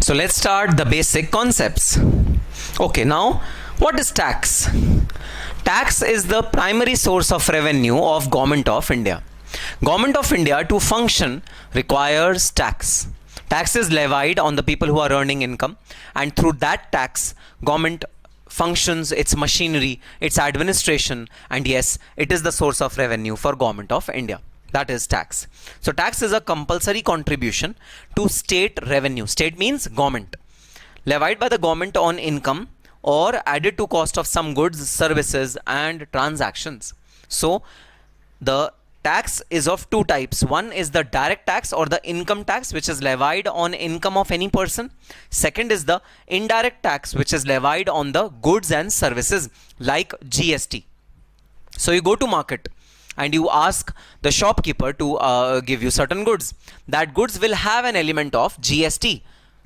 So let's start the basic concepts. Okay, now what is tax? Tax is the primary source of revenue of Government of India. Government of India to function requires tax. Tax is levied on the people who are earning income, and through that tax government functions, its machinery, its administration, and yes, it is the source of revenue for Government of India. That is tax. So tax is a compulsory contribution to state revenue. State means government, levied by the government on income or added to cost of some goods, services and transactions. So the tax is of two types. One is the direct tax or the income tax, which is levied on income of any person. Second is the indirect tax, which is levied on the goods and services like GST. So you go to market and you ask the shopkeeper to give you certain goods. That goods will have an element of GST.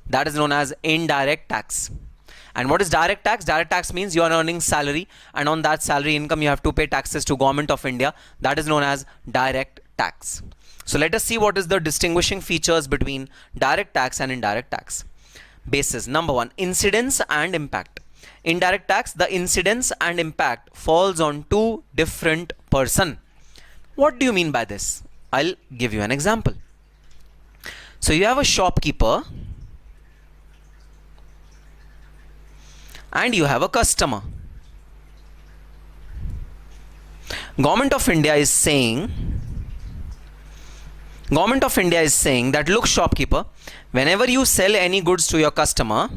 That is known as indirect tax. And what is direct tax? Direct tax means you are earning salary, and on that salary income you have to pay taxes to Government of India. That is known as direct tax. So let us see what is the distinguishing features between direct tax and indirect tax. Basis. Number one, incidence and impact. Indirect tax, the incidence and impact falls on two different person. What do you mean by this? I'll give you an example. So you have a shopkeeper and you have a customer. Government of India is saying that, look shopkeeper, whenever you sell any goods to your customer,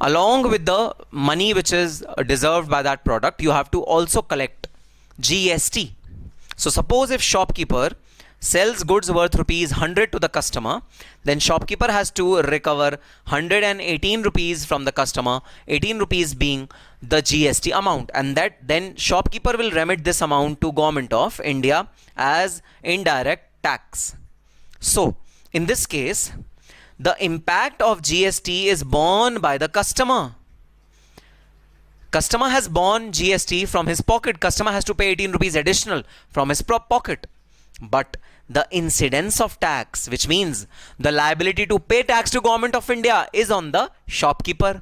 along with the money which is deserved by that product, you have to also collect GST. So suppose if shopkeeper sells goods worth rupees 100 to the customer, then shopkeeper has to recover 118 rupees from the customer, 18 rupees being the GST amount, and that then shopkeeper will remit this amount to Government of India as indirect tax. So in this case, the impact of GST is borne by the customer. Customer has borne GST from his pocket. Customer has to pay 18 rupees additional from his pocket. But the incidence of tax, which means the liability to pay tax to Government of India, is on the shopkeeper.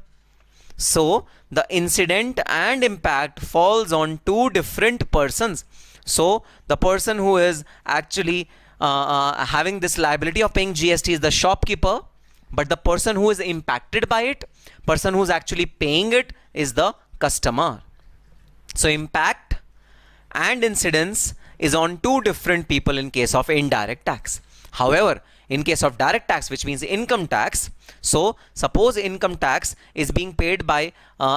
So the incident and impact falls on two different persons. So the person who is actually having this liability of paying GST is the shopkeeper, but the person who is impacted by it, person who is actually paying it, is the customer. So impact and incidence is on two different people in case of indirect tax. However, in case of direct tax, which means income tax, so suppose income tax is being paid by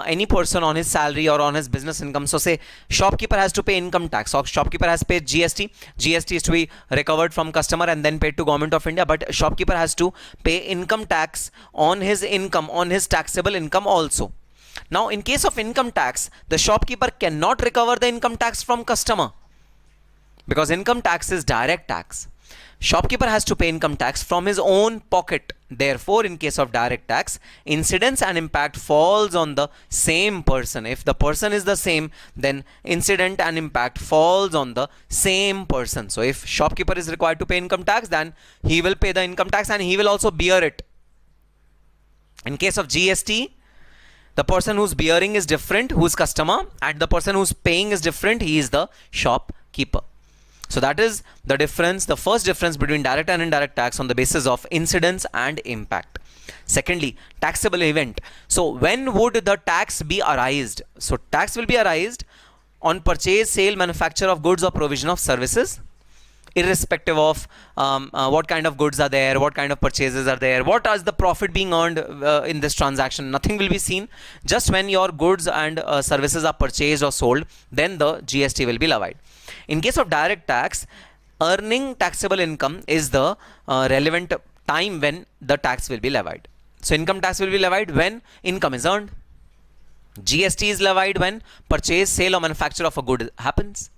any person on his salary or on his business income. So say shopkeeper has to pay income tax, or shopkeeper has paid GST. GST is to be recovered from customer and then paid to Government of India, but shopkeeper has to pay income tax on his income, on his taxable income also. Now in case of income tax, the shopkeeper cannot recover the income tax from customer, because income tax is direct tax. Shopkeeper has to pay income tax from his own pocket. Therefore, in case of direct tax, incidence and impact falls on the same person. If the person is the same, then incident and impact falls on the same person. So if shopkeeper is required to pay income tax, then he will pay the income tax and he will also bear it. In case of GST, the person who's bearing is different, who's customer, and the person who's paying is different, he is the shopkeeper. So that is the difference, the first difference between direct and indirect tax on the basis of incidence and impact. Secondly, taxable event. So when would the tax be arised? So tax will be arised on purchase, sale, manufacture of goods or provision of services, irrespective of what kind of goods are there, what kind of purchases are there, what is the profit being earned in this transaction. Nothing will be seen. Just when your goods and services are purchased or sold, then the GST will be levied. In case of direct tax, earning taxable income is the relevant time when the tax will be levied. So income tax will be levied when income is earned. GST is levied when purchase, sale or manufacture of a good happens.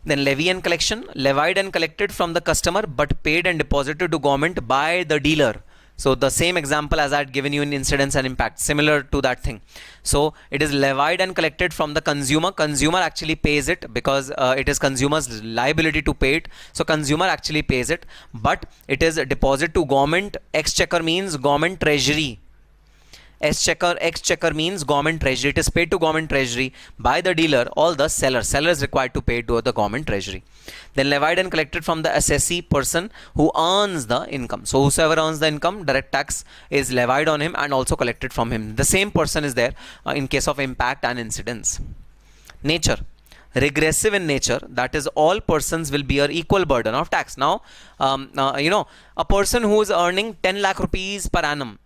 Then levy and collection, levied and collected from the customer but paid and deposited to government by the dealer. So the same example as I had given you in incidence and impact, similar to that thing. So it is levied and collected from the consumer. Consumer actually pays it because it is consumer's liability to pay it. So consumer actually pays it, but it is a deposit to government. Exchequer means government treasury. Exchequer means government treasury. It is paid to government treasury by the dealer or the seller. Seller is required to pay to the government treasury. Then levied and collected from the assessee, person who earns the income. So whosoever earns the income, direct tax is levied on him and also collected from him. The same person is there in case of impact and incidence. Nature. Regressive in nature, that is all persons will bear equal burden of tax. Now, a person who is earning 10 lakh rupees per annum,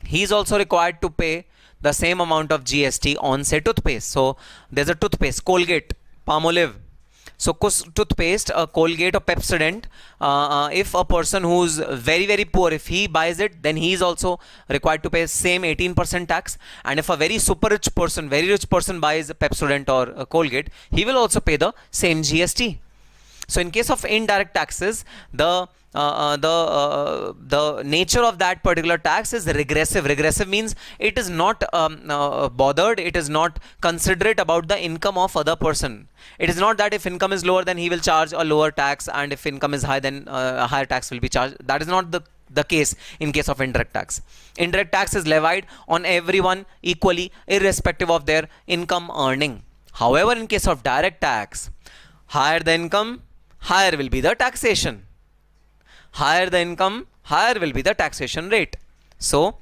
he is also required to pay the same amount of GST on, say, toothpaste. So there's a toothpaste, Colgate, Palmolive. So toothpaste, Colgate or Pepsodent, if a person who's very, very poor, if he buys it, then he is also required to pay same 18% tax. And if a very super rich person, very rich person buys Pepsodent or Colgate, he will also pay the same GST. So in case of indirect taxes, the nature of that particular tax is regressive. Regressive means it is not bothered, it is not considerate about the income of other person. It is not that if income is lower, then he will charge a lower tax, and if income is high, then a higher tax will be charged. That is not the case in case of indirect tax. Indirect tax is levied on everyone equally, irrespective of their income earning. However, in case of direct tax, higher the income, higher will be the taxation. Higher the income, higher will be the taxation rate. So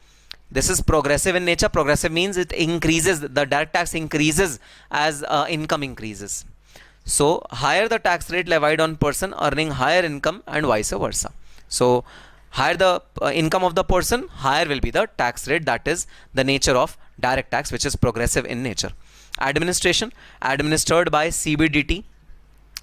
this is progressive in nature. Progressive means it increases, the direct tax increases as income increases. So higher the tax rate levied on person earning higher income and vice versa. So higher the income of the person, higher will be the tax rate. That is the nature of direct tax, which is progressive in nature. Administration, administered by CBDT,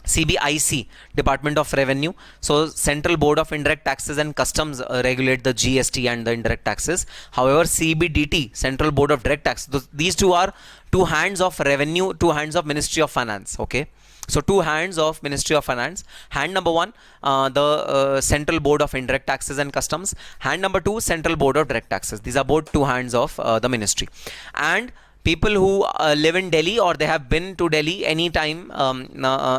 CBIC, Department of Revenue. So Central Board of Indirect Taxes and Customs regulate the GST and the indirect taxes. However, CBDT, Central Board of Direct Tax, these two are two hands of revenue, two hands of Ministry of Finance. Okay. So two hands of Ministry of Finance. Hand number one, the Central Board of Indirect Taxes and Customs. Hand number two, Central Board of Direct Taxes. These are both two hands of the ministry. And people who live in Delhi or they have been to Delhi any time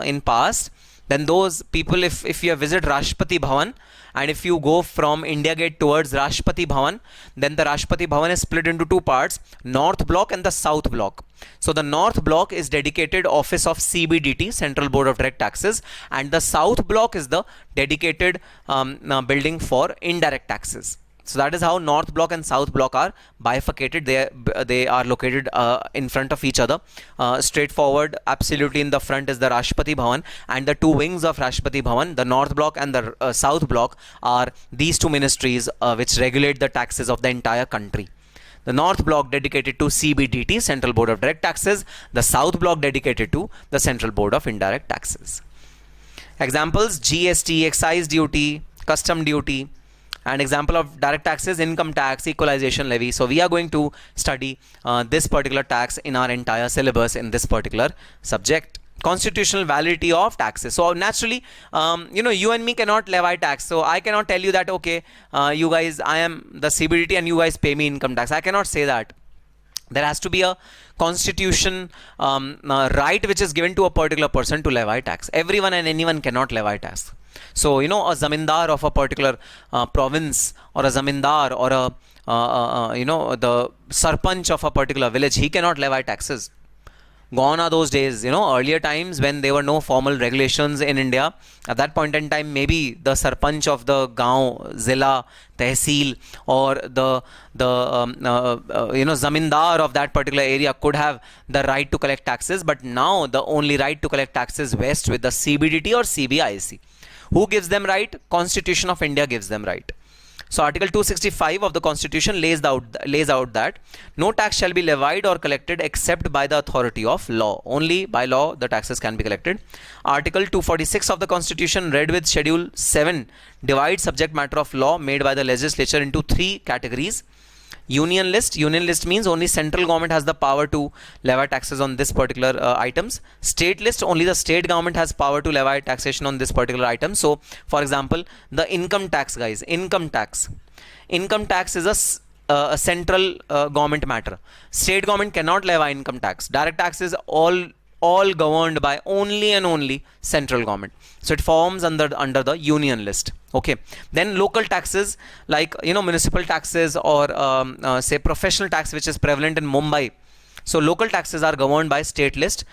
in past, then those people, if you visit Rashtrapati Bhavan and if you go from India Gate towards Rashtrapati Bhavan, then the Rashtrapati Bhavan is split into two parts, North Block and the South Block. So the North Block is dedicated office of CBDT, Central Board of Direct Taxes, and the South Block is the dedicated building for indirect taxes. So that is how North Block and South Block are bifurcated. They are located in front of each other. Straightforward, absolutely in the front is the Rashtrapati Bhavan, and the two wings of Rashtrapati Bhavan, the North Block and the South Block, are these two ministries which regulate the taxes of the entire country. The North Block dedicated to CBDT, Central Board of Direct Taxes. The South Block dedicated to the Central Board of Indirect Taxes. Examples: GST, excise duty, custom duty. And example of direct taxes: income tax, equalization levy. So we are going to study this particular tax in our entire syllabus in this particular subject. Constitutional validity of taxes. So naturally, you and me cannot levy tax. So I cannot tell you that, okay, you guys, I am the CBDT and you guys pay me income tax. I cannot say that. There has to be a constitution right which is given to a particular person to levy tax. Everyone and anyone cannot levy tax. So, a zamindar of a particular province, or a zamindar, or the sarpanch of a particular village, he cannot levy taxes. Gone are those days, earlier times when there were no formal regulations in India. At that point in time, maybe the sarpanch of the gaon, zilla, tehsil, or the zamindar of that particular area could have the right to collect taxes. But now the only right to collect taxes vests with the CBDT or CBIC. Who gives them right? Constitution of India gives them right. So Article 265 of the Constitution lays out that no tax shall be levied or collected except by the authority of law. Only by law the taxes can be collected. Article 246 of the Constitution, read with Schedule 7, divides subject matter of law made by the legislature into three categories: Union list means only central government has the power to levy taxes on this particular items. State list, only the state government has power to levy taxation on this particular item. So for example, the income tax, guys, income tax is a central government matter. State government cannot levy income tax. Direct tax is all governed by only and only central government, so it forms under the union list. Okay, then local taxes, like municipal taxes, or say professional tax, which is prevalent in Mumbai. So local taxes are governed by state list,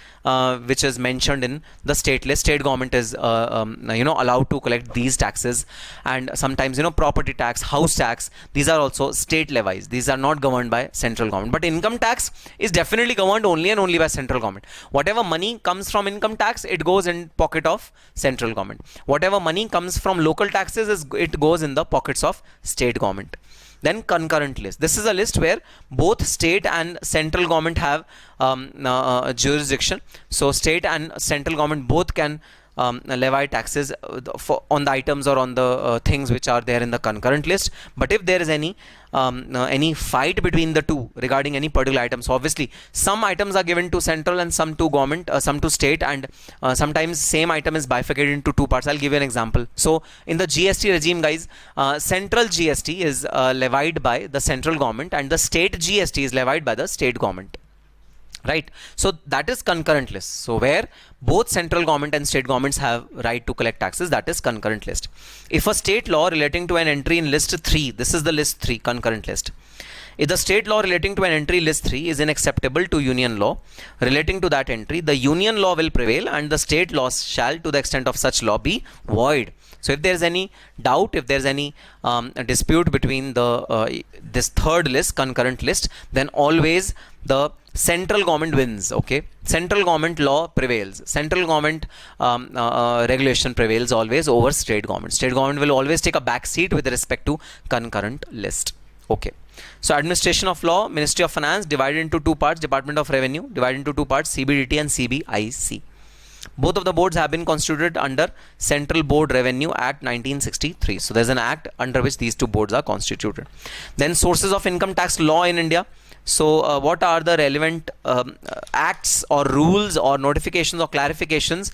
which is mentioned in the state list. State government is allowed to collect these taxes, and sometimes property tax, house tax, these are also state levies. These are not governed by central government. But income tax is definitely governed only and only by central government. Whatever money comes from income tax, it goes in pocket of central government. Whatever money comes from local taxes, it goes in the pockets of state government. Then concurrent list. This is a list where both state and central government have jurisdiction. So state and central government both can levy taxes on the items or on the things which are there in the concurrent list. But if there is any fight between the two regarding any particular item, so obviously some items are given to central and some to government, some to state, and sometimes same item is bifurcated into two parts. I'll give you an example. So in the GST regime, guys, central GST is levied by the central government, and the state GST is levied by the state government. Right, so that is concurrent list. So where both central government and state governments have right to collect taxes, that is concurrent list. If a state law relating to an entry in list 3, this is the list 3, concurrent list. If the state law relating to an entry list 3 is unacceptable to union law relating to that entry, the union law will prevail and the state laws shall, to the extent of such law, be void. So if there is any doubt, if there is any dispute between the this third list, concurrent list, then always the central government wins. Okay, central government law prevails. Central government regulation prevails always over state government. State government will always take a back seat with respect to concurrent list. Okay. So administration of law, Ministry of Finance, divided into two parts. Department of Revenue, divided into two parts, CBDT and CBIC. Both of the boards have been constituted under Central Board Revenue Act 1963. So there's an act under which these two boards are constituted. Then sources of income tax law in India. So what are the relevant acts or rules or notifications or clarifications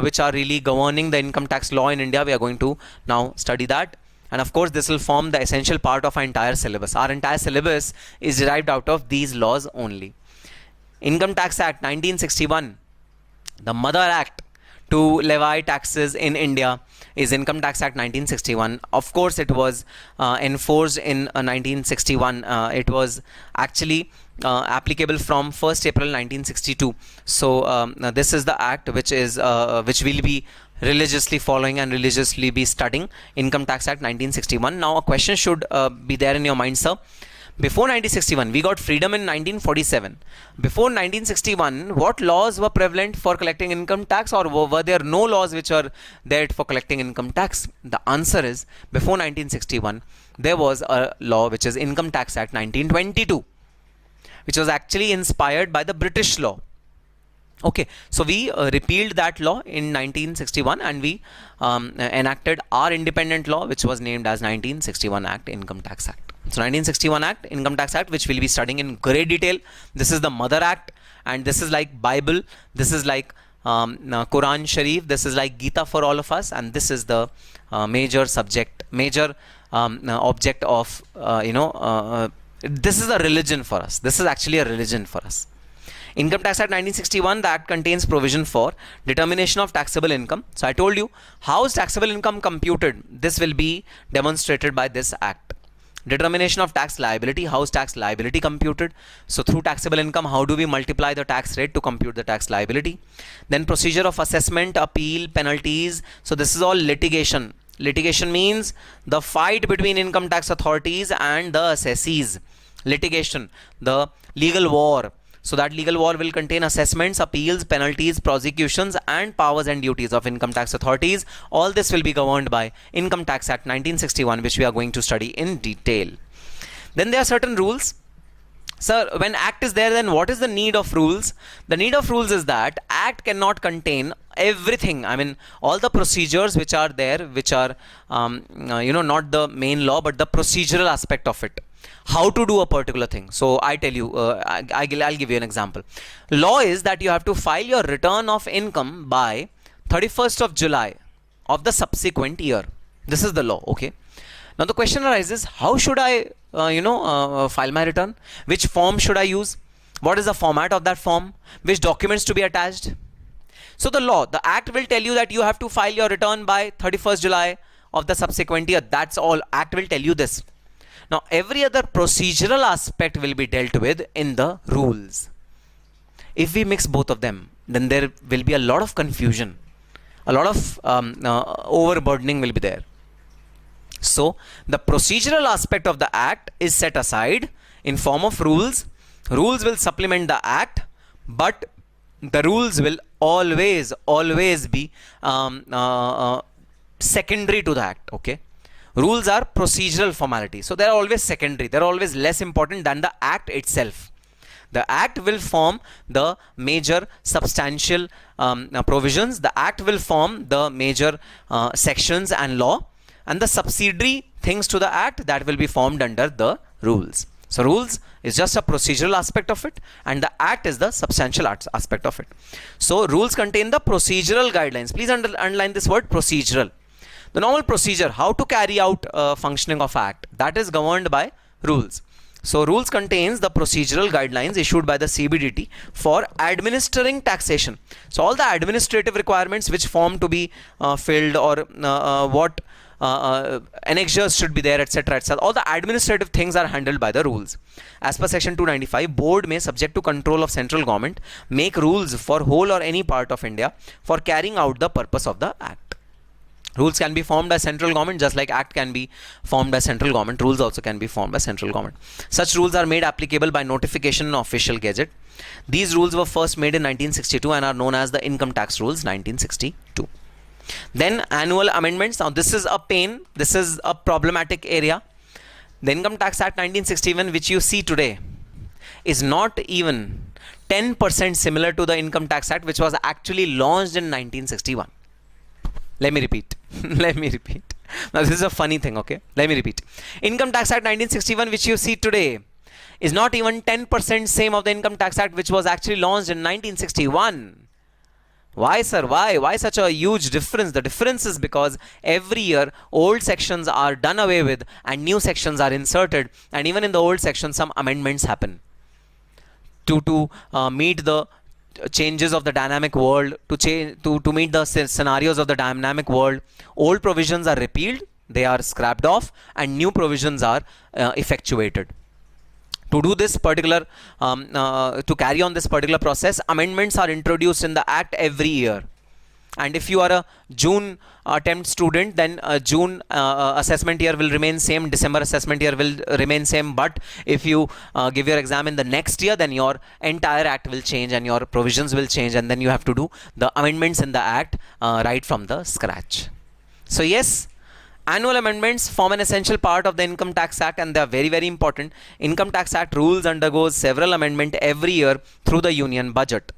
which are really governing the income tax law in India? We are going to now study that. And of course, this will form the essential part of our entire syllabus. Our entire syllabus is derived out of these laws only. Income Tax Act 1961, the mother act to levy taxes in India, is Income Tax Act 1961. Of course, it was enforced in 1961. It was actually applicable from 1st April 1962. So this is the act which will be religiously following and religiously be studying, Income Tax Act 1961. Now a question should be there in your mind, sir. Before 1961, we got freedom in 1947. Before 1961, what laws were prevalent for collecting income tax, or were there no laws which are there for collecting income tax? The answer is, before 1961, there was a law which is Income Tax Act 1922, which was actually inspired by the British law. Okay, so we repealed that law in 1961 and we enacted our independent law, which was named as 1961 Act, Income Tax Act. So 1961 Act, Income Tax Act, which we'll be studying in great detail. This is the mother act, and this is like Bible, this is like Quran Sharif, this is like Gita for all of us, and this is the major subject, major object of, this is a religion for us. This is actually a religion for us. Income Tax Act 1961, that contains provision for determination of taxable income. So I told you, how is taxable income computed? This will be demonstrated by this act. Determination of tax liability, how is tax liability computed? So through taxable income, how do we multiply the tax rate to compute the tax liability? Then procedure of assessment, appeal, penalties. So this is all litigation. Litigation means the fight between income tax authorities and the assessees. Litigation, the legal war. So that legal war will contain assessments, appeals, penalties, prosecutions, and powers and duties of income tax authorities. All this will be governed by Income Tax Act 1961, which we are going to study in detail. Then there are certain rules. Sir, when Act is there, then what is the need of rules? The need of rules is that Act cannot contain everything. I mean, all the procedures which are there, which are, not the main law, but the procedural aspect of it. how to do a particular thing. So I tell you, I'll give you an example. Law is that you have to file your return of income by 31st of July of the subsequent year. This is the law, okay? Now the question arises, how should I, file my return? Which form should I use? What is the format of that form? Which documents to be attached? So the act will tell you that you have to file your return by 31st July of the subsequent year. That's all. Act will tell you this. Now every other procedural aspect will be dealt with in the rules. If we mix both of them, then there will be a lot of confusion. A lot of overburdening will be there. So the procedural aspect of the act is set aside in form of rules. Rules will supplement the act, but the rules will always be secondary to the act, okay? Rules are procedural formality, so they are always secondary. They are always less important than the act itself. The act will form the major substantial provisions. The act will form the major sections and law, and the subsidiary things to the act that will be formed under the rules. So rules is just a procedural aspect of it, and the act is the substantial aspect of it. So rules contain the procedural guidelines. Please underline this word procedural. The normal procedure, how to carry out functioning of act, that is governed by rules. So rules contains the procedural guidelines issued by the CBDT for administering taxation. So all the administrative requirements which form to be filled, or what annexures should be there, etc., etc. All the administrative things are handled by the rules. As per section 295, board may, subject to control of central government, make rules for whole or any part of India for carrying out the purpose of the act. Rules can be formed by central government, just like act can be formed by central government. Rules also can be formed by central government. Such rules are made applicable by notification in official gazette. These rules were first made in 1962 and are known as the Income Tax Rules 1962. Then annual amendments. Now this is a pain, this is a problematic area. The Income Tax Act 1961, which you see today, is not even 10% similar to the Income Tax Act, which was actually launched in 1961. Let me repeat. Let me repeat. Now this is a funny thing, okay? Let me repeat. Income Tax Act 1961, which you see today, is not even 10% same of the Income Tax Act, which was actually launched in 1961. Why, sir? Why such a huge difference? The difference is because every year old sections are done away with and new sections are inserted, and even in the old sections some amendments happen to meet the changes of the dynamic world, to meet the scenarios of the dynamic world. Old provisions are repealed, they are scrapped off, and new provisions are effectuated. To do this particular, to carry on this particular process, amendments are introduced in the act every year. And if you are a June attempt student, then June assessment year will remain same, December assessment year will remain same. But if you give your exam in the next year, then your entire act will change and your provisions will change, and then you have to do the amendments in the act right from the scratch. So yes, annual amendments form an essential part of the Income Tax Act, and they are very, very important. Income Tax Act rules undergoes several amendments every year through the union budget.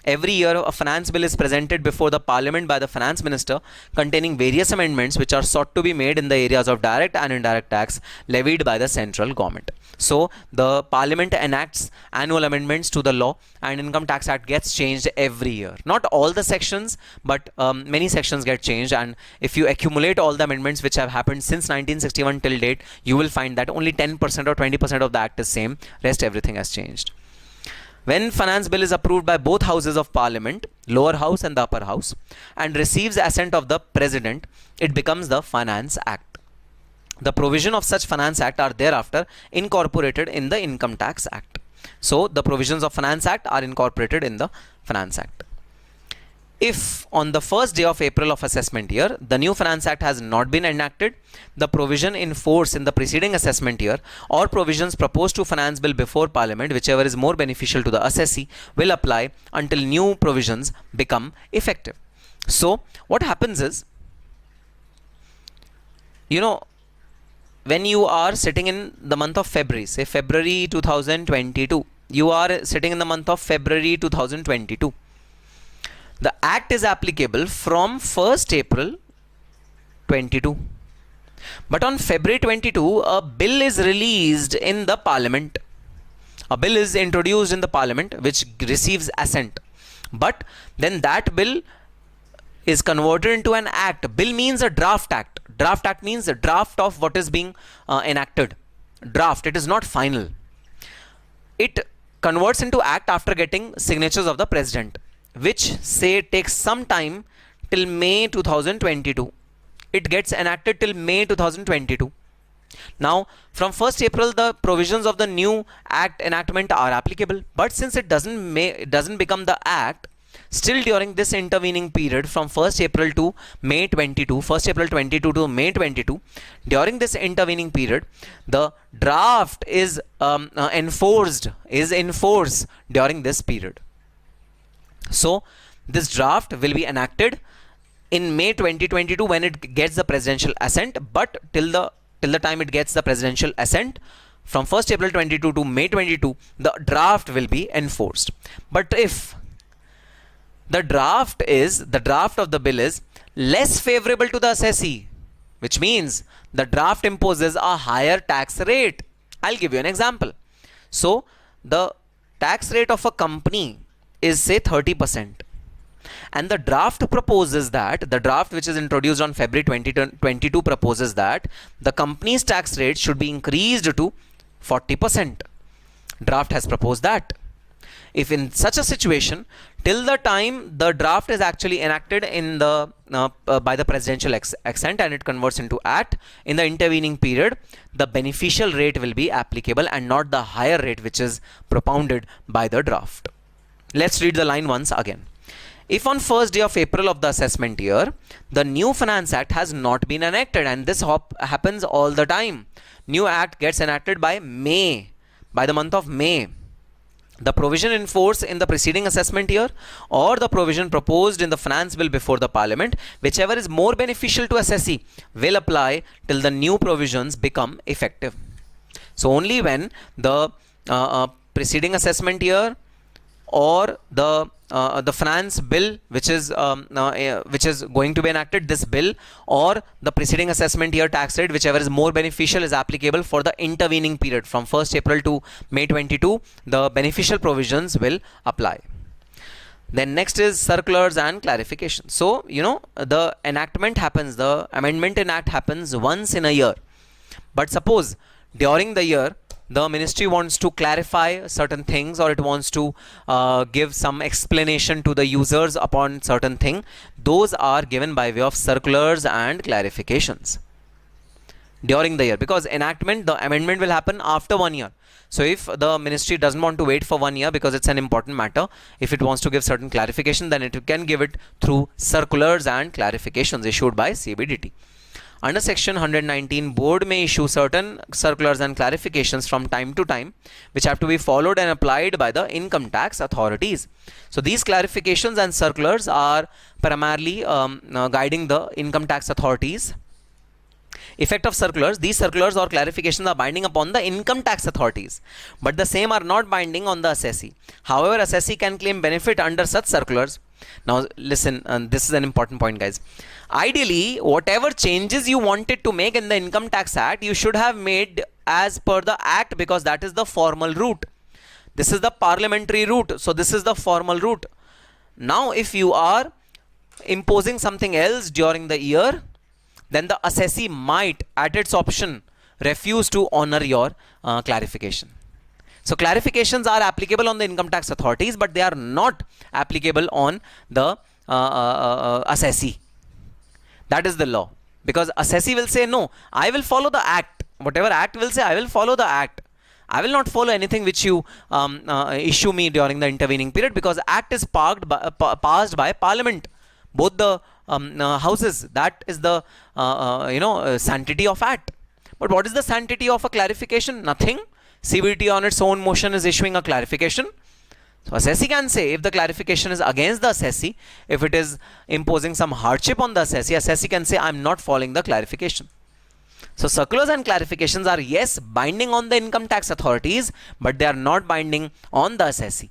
Every year, a finance bill is presented before the parliament by the finance minister, containing various amendments which are sought to be made in the areas of direct and indirect tax levied by the central government. So the parliament enacts annual amendments to the law, and Income Tax Act gets changed every year. Not all the sections, but many sections get changed. And if you accumulate all the amendments which have happened since 1961 till date, you will find that only 10% or 20% of the act is same. Rest everything has changed. When finance bill is approved by both houses of parliament, lower house and the upper house, and receives assent of the president, it becomes the Finance Act. The provision of such Finance Act are thereafter incorporated in the Income Tax Act. So the provisions of Finance Act are incorporated in the Finance Act. If on the first day of April of assessment year, the new Finance Act has not been enacted, the provision in force in the preceding assessment year or provisions proposed to finance bill before parliament, whichever is more beneficial to the assessee, will apply until new provisions become effective. So what happens is, when you are sitting in the month of February, say February 2022, you are sitting in the month of February 2022. The act is applicable from 1st April 22. But on February 22, a bill is released in the parliament. A bill is introduced in the parliament which receives assent. But then that bill is converted into an act. Bill means a draft act. Draft act means a draft of what is being enacted. Draft, it is not final. It converts into act after getting signatures of the president, which say takes some time till May 2022. It gets enacted till May 2022. Now, from 1st April, the provisions of the new act enactment are applicable. But since it doesn't become the act, still during this intervening period from 1st April to May 22, 1st April 22 to May 22, during this intervening period, the draft is enforced during this period. So, this draft will be enacted in May 2022 when it gets the presidential assent, but till the time it gets the presidential assent, from 1st April 22 to May 22, the draft will be enforced. But if the draft of the bill is less favorable to the assessee, which means the draft imposes a higher tax rate. I'll give you an example. So the tax rate of a company is say 30%. And the draft proposes that, the draft which is introduced on February 2022 proposes that the company's tax rate should be increased to 40%. Draft has proposed that. If in such a situation, till the time the draft is actually enacted in the by the presidential assent and it converts into act, in the intervening period, the beneficial rate will be applicable and not the higher rate which is propounded by the draft. Let's read the line once again. If on first day of April of the assessment year, the new Finance Act has not been enacted, and this happens all the time. New Act gets enacted by May, by the month of May. The provision in force in the preceding assessment year or the provision proposed in the finance bill before the parliament, whichever is more beneficial to assessee, will apply till the new provisions become effective. So only when the preceding assessment year or the finance bill which is going to be enacted, this bill, or the preceding assessment year tax rate, whichever is more beneficial, is applicable for the intervening period from 1st April to May 22, the beneficial provisions will apply. Then next is circulars and clarification. So the enactment happens, the amendment in act happens once in a year. But suppose during the year the ministry wants to clarify certain things, or it wants to give some explanation to the users upon certain thing, those are given by way of circulars and clarifications during the year, because the amendment will happen after 1 year. So if the ministry doesn't want to wait for 1 year because it's an important matter, if it wants to give certain clarification, then it can give it through circulars and clarifications issued by CBDT. Under section 119, board may issue certain circulars and clarifications from time to time, which have to be followed and applied by the income tax authorities. So these clarifications and circulars are primarily guiding the income tax authorities. Effect of circulars: these circulars or clarifications are binding upon the income tax authorities, but the same are not binding on the assessee. However, assessee can claim benefit under such circulars. Now listen, this is an important point, guys. Ideally, whatever changes you wanted to make in the Income Tax Act, you should have made as per the act, because that is the formal route. This is the parliamentary route, so this is the formal route. Now if you are imposing something else during the year, then the assessee might, at its option, refuse to honor your clarification. So clarifications are applicable on the income tax authorities, but they are not applicable on the assessee. That is the law, because assessee will say, no, I will follow the act. Whatever act will say, I will follow the act. I will not follow anything which you issue me during the intervening period, because act is passed by parliament, both the houses. That is the sanctity of act. But what is the sanctity of a clarification? Nothing. CBDT on its own motion is issuing a clarification. So assessee can say, if the clarification is against the assessee, if it is imposing some hardship on the assessee can say, I am not following the clarification. So circulars and clarifications are, yes, binding on the income tax authorities, but they are not binding on the assessee.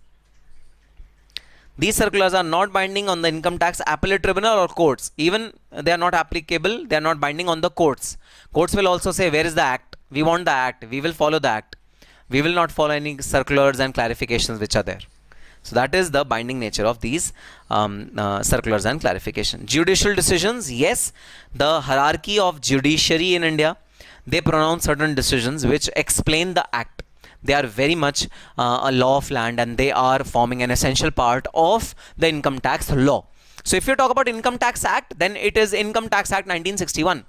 These circulars are not binding on the income tax appellate tribunal or courts. Even they are not applicable, they are not binding on the courts. Courts will also say, where is the act? We want the act. We will follow the act. We will not follow any circulars and clarifications which are there. So that is the binding nature of these circulars and clarification. Judicial decisions, yes, the hierarchy of judiciary in India, they pronounce certain decisions which explain the act. They are very much a law of land, and they are forming an essential part of the income tax law. So if you talk about Income Tax Act, then it is Income Tax Act 1961.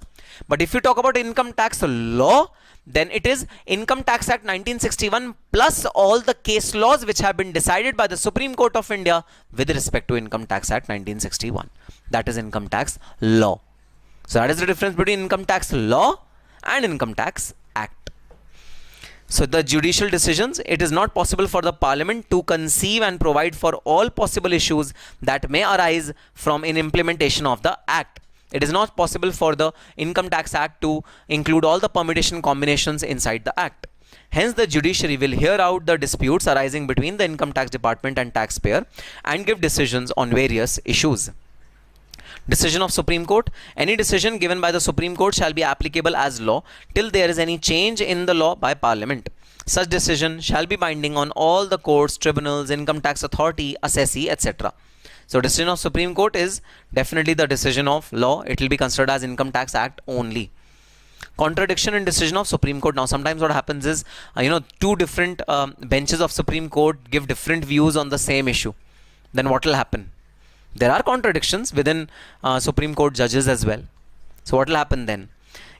But if you talk about income tax law, then it is Income Tax Act 1961 plus all the case laws which have been decided by the Supreme Court of India with respect to Income Tax Act 1961. That is income tax law. So that is the difference between income tax law and Income Tax Act. So the judicial decisions, it is not possible for the Parliament to conceive and provide for all possible issues that may arise from in implementation of the Act. It is not possible for the Income Tax Act to include all the permutation combinations inside the Act. Hence, the judiciary will hear out the disputes arising between the Income Tax Department and taxpayer and give decisions on various issues. Decision of Supreme Court. Any decision given by the Supreme Court shall be applicable as law till there is any change in the law by Parliament. Such decision shall be binding on all the courts, tribunals, income tax authority, assessee, etc. So decision of Supreme Court is definitely the decision of law. It will be considered as Income Tax Act only. Contradiction in decision of Supreme Court. Now sometimes what happens is, two different benches of Supreme Court give different views on the same issue. Then what will happen? There are contradictions within Supreme Court judges as well. So what will happen then?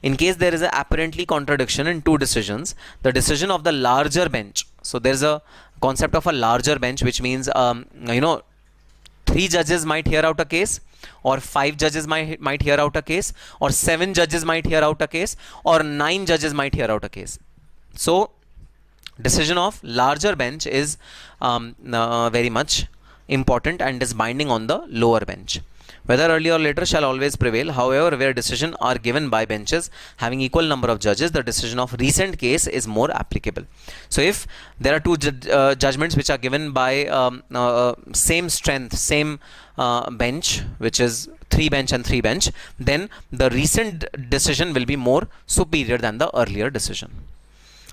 In case there is an apparently contradiction in two decisions, the decision of the larger bench. So there is a concept of a larger bench, which means 3 judges might hear out a case, or 5 judges might hear out a case, or 7 judges might hear out a case, or 9 judges might hear out a case. So decision of larger bench is very much important and is binding on the lower bench. Whether earlier or later shall always prevail. However, where decisions are given by benches having equal number of judges, the decision of recent case is more applicable. So if there are 2 judgments which are given by same strength, same bench, which is 3 bench and 3 bench, then the recent decision will be more superior than the earlier decision.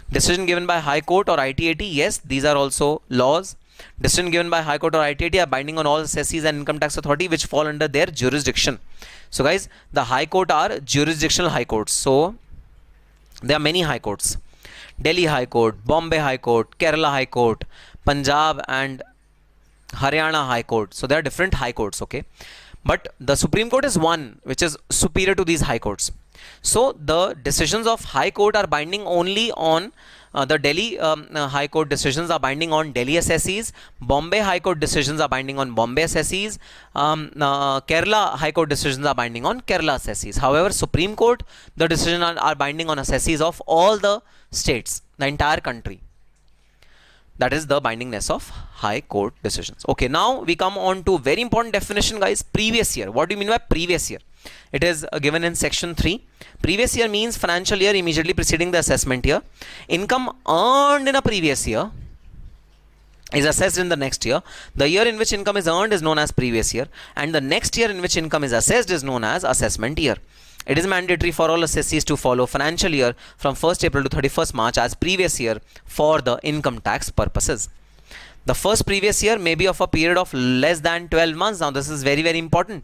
Decision given by High Court or ITAT, yes, these are also laws. Decision given by High Court or ITAT are binding on all assessees and income tax authority which fall under their jurisdiction. So guys, the High Court are jurisdictional high courts. So there are many high courts. Delhi High Court, Bombay High Court, Kerala High Court, Punjab and Haryana High Court. So there are different high courts, okay? But the Supreme Court is one which is superior to these high courts. So the decisions of High Court are binding only on the Delhi High Court decisions are binding on Delhi assessees. Bombay High Court decisions are binding on Bombay assessees. Kerala High Court decisions are binding on Kerala assessees. However, Supreme Court, the decisions are binding on assessees of all the states, the entire country. That is the bindingness of High Court decisions. Okay, now we come on to very important definition, guys. Previous year. What do you mean by previous year? It is given in section 3. Previous year means financial year immediately preceding the assessment year. Income earned in a previous year is assessed in the next year. The year in which income is earned is known as previous year, and the next year in which income is assessed is known as assessment year. It is mandatory for all assessees to follow financial year from 1st April to 31st March as previous year for the income tax purposes. The first previous year may be of a period of less than 12 months. Now this is very, very important.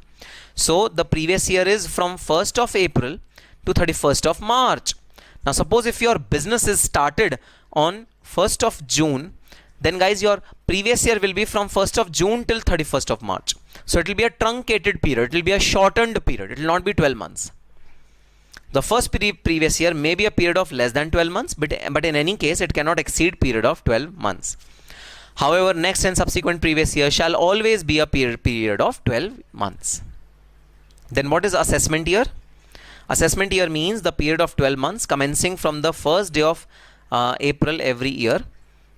So the previous year is from 1st of April to 31st of March. Now suppose if your business is started on 1st of June, then guys your previous year will be from 1st of June till 31st of March. So it will be a truncated period. It will be a shortened period. It will not be 12 months. The first previous year may be a period of less than 12 months, but in any case it cannot exceed period of 12 months. However, next and subsequent previous year shall always be a period of 12 months. Then what is assessment year? Assessment year means the period of 12 months commencing from the first day of April every year.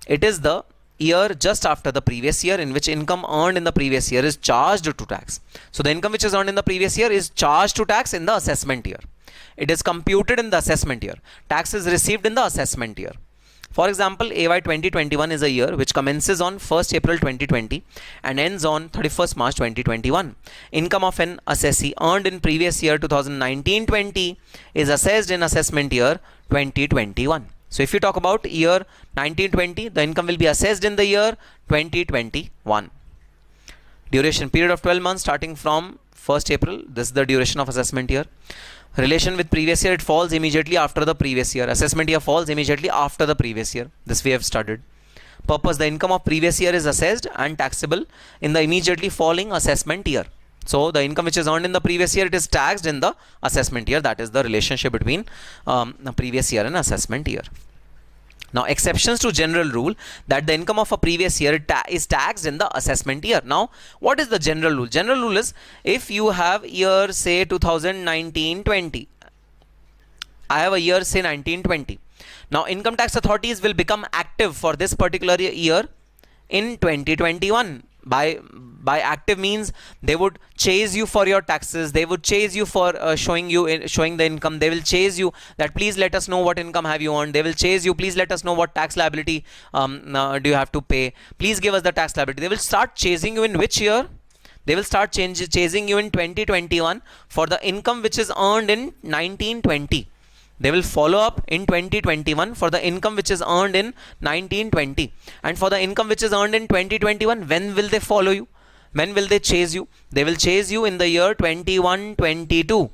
It is the year just after the previous year in which income earned in the previous year is charged to tax. So the income which is earned in the previous year is charged to tax in the assessment year. It is computed in the assessment year. Tax is received in the assessment year. For example, AY 2021 is a year which commences on 1st April 2020 and ends on 31st March 2021. Income of an assessee earned in previous year 2019-20 is assessed in assessment year 2021. So if you talk about year 1920, the income will be assessed in the year 2021. Duration period of 12 months starting from 1st April. This is the duration of assessment year. Relation with previous year, it falls immediately after the previous year. Assessment year falls immediately after the previous year. This we have studied. Purpose, the income of previous year is assessed and taxable in the immediately following assessment year. So the income which is earned in the previous year, it is taxed in the assessment year. That is the relationship between the previous year and assessment year. Now, exceptions to general rule that the income of a previous year is taxed in the assessment year. Now, what is the general rule? General rule is, if you have year say 2019-20, I have a year say 1920. Now, income tax authorities will become active for this particular year in 2021. By active means they would chase you for your taxes, they would chase you for showing the income, they will chase you that please let us know what income have you earned, they will chase you, please let us know what tax liability do you have to pay, please give us the tax liability. They will start chasing you in which year? They will start chasing you in 2021 for the income which is earned in 1920. They will follow up in 2021 for the income which is earned in 1920. And for the income which is earned in 2021, when will they follow you? When will they chase you? They will chase you in the year 21-22.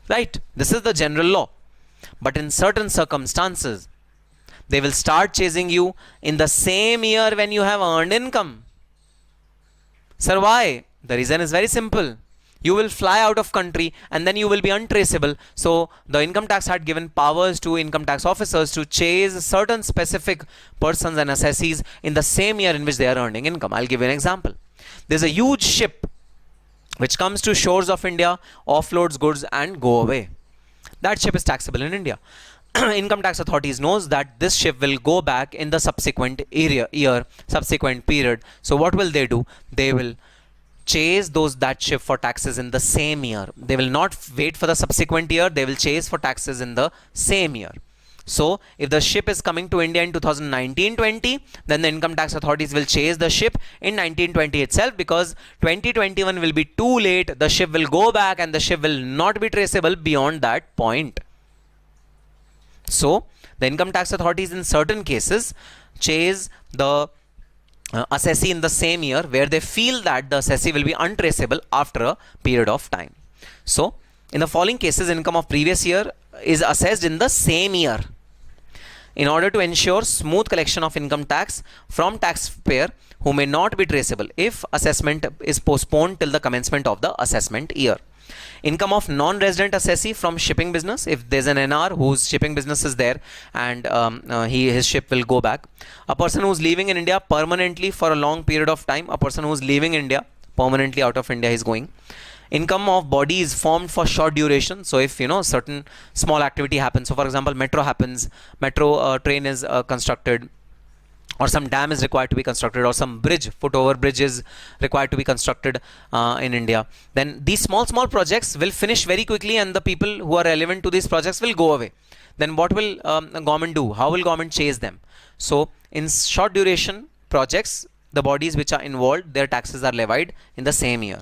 Right? This is the general law. But in certain circumstances, they will start chasing you in the same year when you have earned income. Sir, why? The reason is very simple. You will fly out of country and then you will be untraceable. So the income tax had given powers to income tax officers to chase certain specific persons and assessees in the same year in which they are earning income. I'll give you an example. There's a huge ship which comes to shores of India, offloads goods and go away. That ship is taxable in India. Income tax authorities knows that this ship will go back in the subsequent subsequent period. So what will they do? They will chase that ship for taxes in the same year. They will not wait for the subsequent year. They will chase for taxes in the same year. So if the ship is coming to India in 2019-20, then the income tax authorities will chase the ship in 1920 itself, because 2021 will be too late. The ship will go back and the ship will not be traceable beyond that point. So the income tax authorities in certain cases chase the assessee in the same year where they feel that the assessee will be untraceable after a period of time. So in the following cases, income of previous year is assessed in the same year. In order to ensure smooth collection of income tax from taxpayer who may not be traceable if assessment is postponed till the commencement of the assessment year. Income of non-resident assessee from shipping business, if there's an NR whose shipping business is there and his ship will go back. A person who's living in India permanently for a long period of time, a person who's leaving India permanently out of India is going. Income of bodies formed for short duration. So if certain small activity happens, so for example metro happens, metro train is constructed, or some dam is required to be constructed, or some foot-over bridge is required to be constructed in India, then these small projects will finish very quickly and the people who are relevant to these projects will go away. Then what will government do? How will government chase them? So in short duration projects, the bodies which are involved, their taxes are levied in the same year.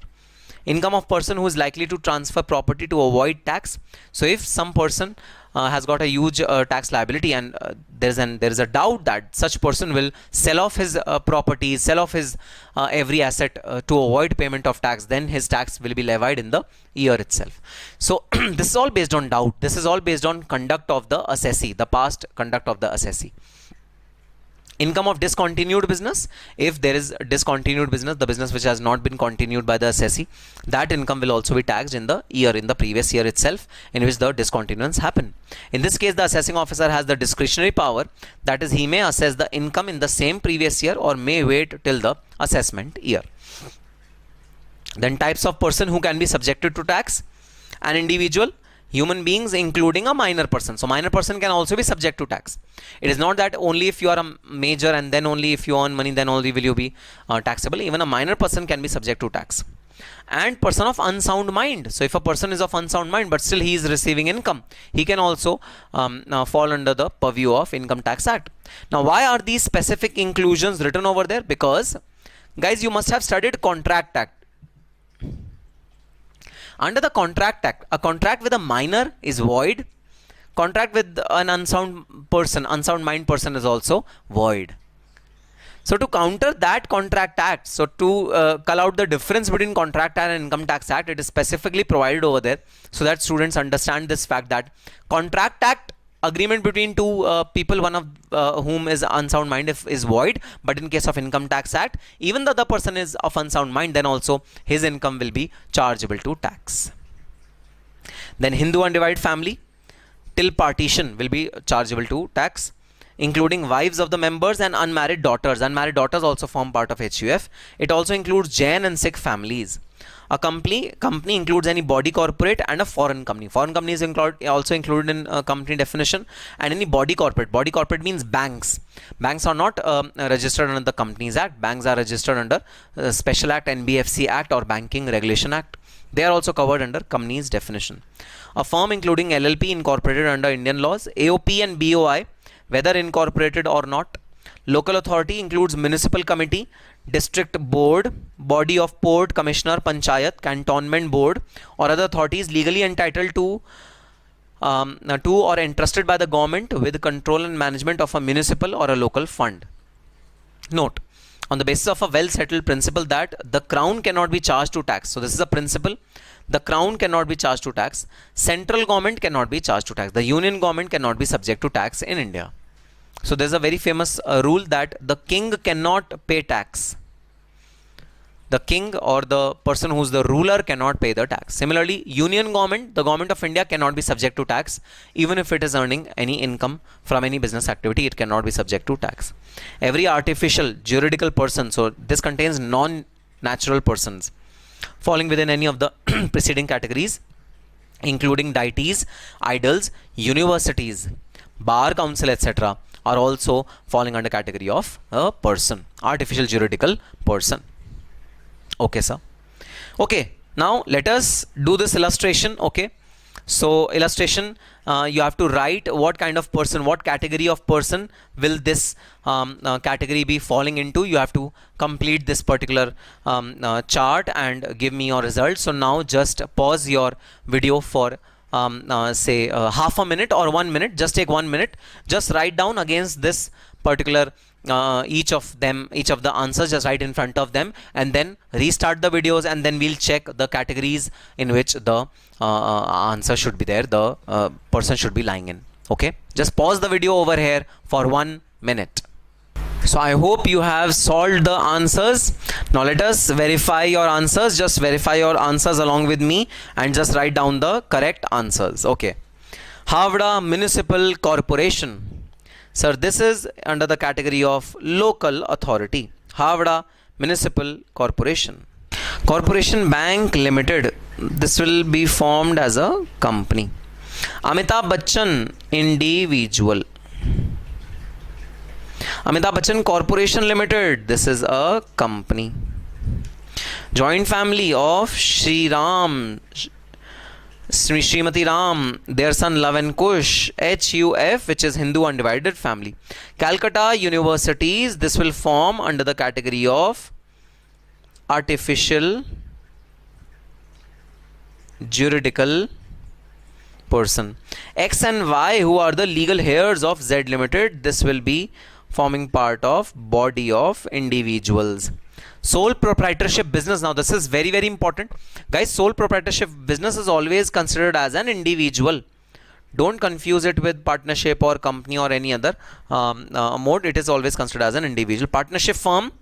Income of person who is likely to transfer property to avoid tax. So if some person has got a huge tax liability and there is a doubt that such person will sell off his property, sell off his every asset to avoid payment of tax, then his tax will be levied in the year itself. So this is all based on doubt. This is all based on conduct of the assessee, the past conduct of the assessee. Income of discontinued business. If there is discontinued business, the business which has not been continued by the assessee, that income will also be taxed in the previous year itself in which the discontinuance happened. In this case, the assessing officer has the discretionary power, that is, he may assess the income in the same previous year or may wait till the assessment year. Then types of person who can be subjected to tax. An individual, human beings including a minor person. So minor person can also be subject to tax. It is not that only if you are a major and then only if you earn money then only will you be taxable. Even a minor person can be subject to tax. and person of unsound mind. So if a person is of unsound mind but still he is receiving income, he can also fall under the purview of Income Tax Act. Now why are these specific inclusions written over there? Because guys, you must have studied Contract Act. Under the Contract Act, a contract with a minor is void. Contract with an unsound mind person is also void. So to counter that Contract Act, so to call out the difference between Contract Act and Income Tax Act, it is specifically provided over there so that students understand this fact that Contract Act agreement between two people, one of whom is unsound mind, is void, but in case of Income Tax Act, even the other person is of unsound mind, then also his income will be chargeable to tax. Then Hindu undivided family till partition will be chargeable to tax, including wives of the members and unmarried daughters. Unmarried daughters also form part of HUF. It also includes Jain and Sikh families. A company includes any body corporate and a foreign company. Foreign company is also included in company definition, and any body corporate. Body corporate means banks. Banks are not registered under the Companies Act. Banks are registered under Special Act, NBFC Act or Banking Regulation Act. They are also covered under companies definition. A firm including LLP incorporated under Indian laws, AOP and BOI, whether incorporated or not. Local authority includes municipal committee, district board, body of port, commissioner, panchayat, cantonment board, or other authorities legally entitled to or entrusted by the government with control and management of a municipal or a local fund. Note, on the basis of a well settled principle that the crown cannot be charged to tax. So this is a principle. The crown cannot be charged to tax. Central government cannot be charged to tax. The union government cannot be subject to tax in India. So there's a very famous rule that the king cannot pay tax. The king or the person who's the ruler cannot pay the tax. Similarly, union government, the government of India cannot be subject to tax. Even if it is earning any income from any business activity, it cannot be subject to tax. Every artificial juridical person, so this contains non-natural persons falling within any of the preceding categories, including deities, idols, universities, bar council, etc., are also falling under category of a person, artificial juridical person. Okay, sir. Okay, now let us do this illustration. Okay, so illustration, you have to write what kind of person, what category of person will this category be falling into. You have to complete this particular chart and give me your results. So now just pause your video for say half a minute or 1 minute. Just take 1 minute. Just write down against this particular each of the answers, just write in front of them, and then restart the videos, and then we'll check the categories in which the answer should be there, the person should be lying in. Okay, just pause the video over here for 1 minute. So I hope you have solved the answers. Now let us verify your answers. Just verify your answers along with me and just write down the correct answers. Okay, Havda Municipal Corporation. Sir, this is under the category of local authority. Havda Municipal Corporation. Corporation Bank Limited. This will be formed as a company. Amitabh Bachchan individual. Amitabh Bachchan Corporation Limited. This is a company. Joint family of Sri Ram, Srimati Ram, their son Love and Kush, HUF, which is Hindu undivided family. Calcutta universities, this will form under the category of artificial juridical person. X and Y, who are the legal heirs of Z Limited, this will be forming part of body of individuals. Sole proprietorship business. Now this is very, very important. Guys, sole proprietorship business is always considered as an individual. Don't confuse it with partnership or company or any other mode. It is always considered as an individual. Partnership firm,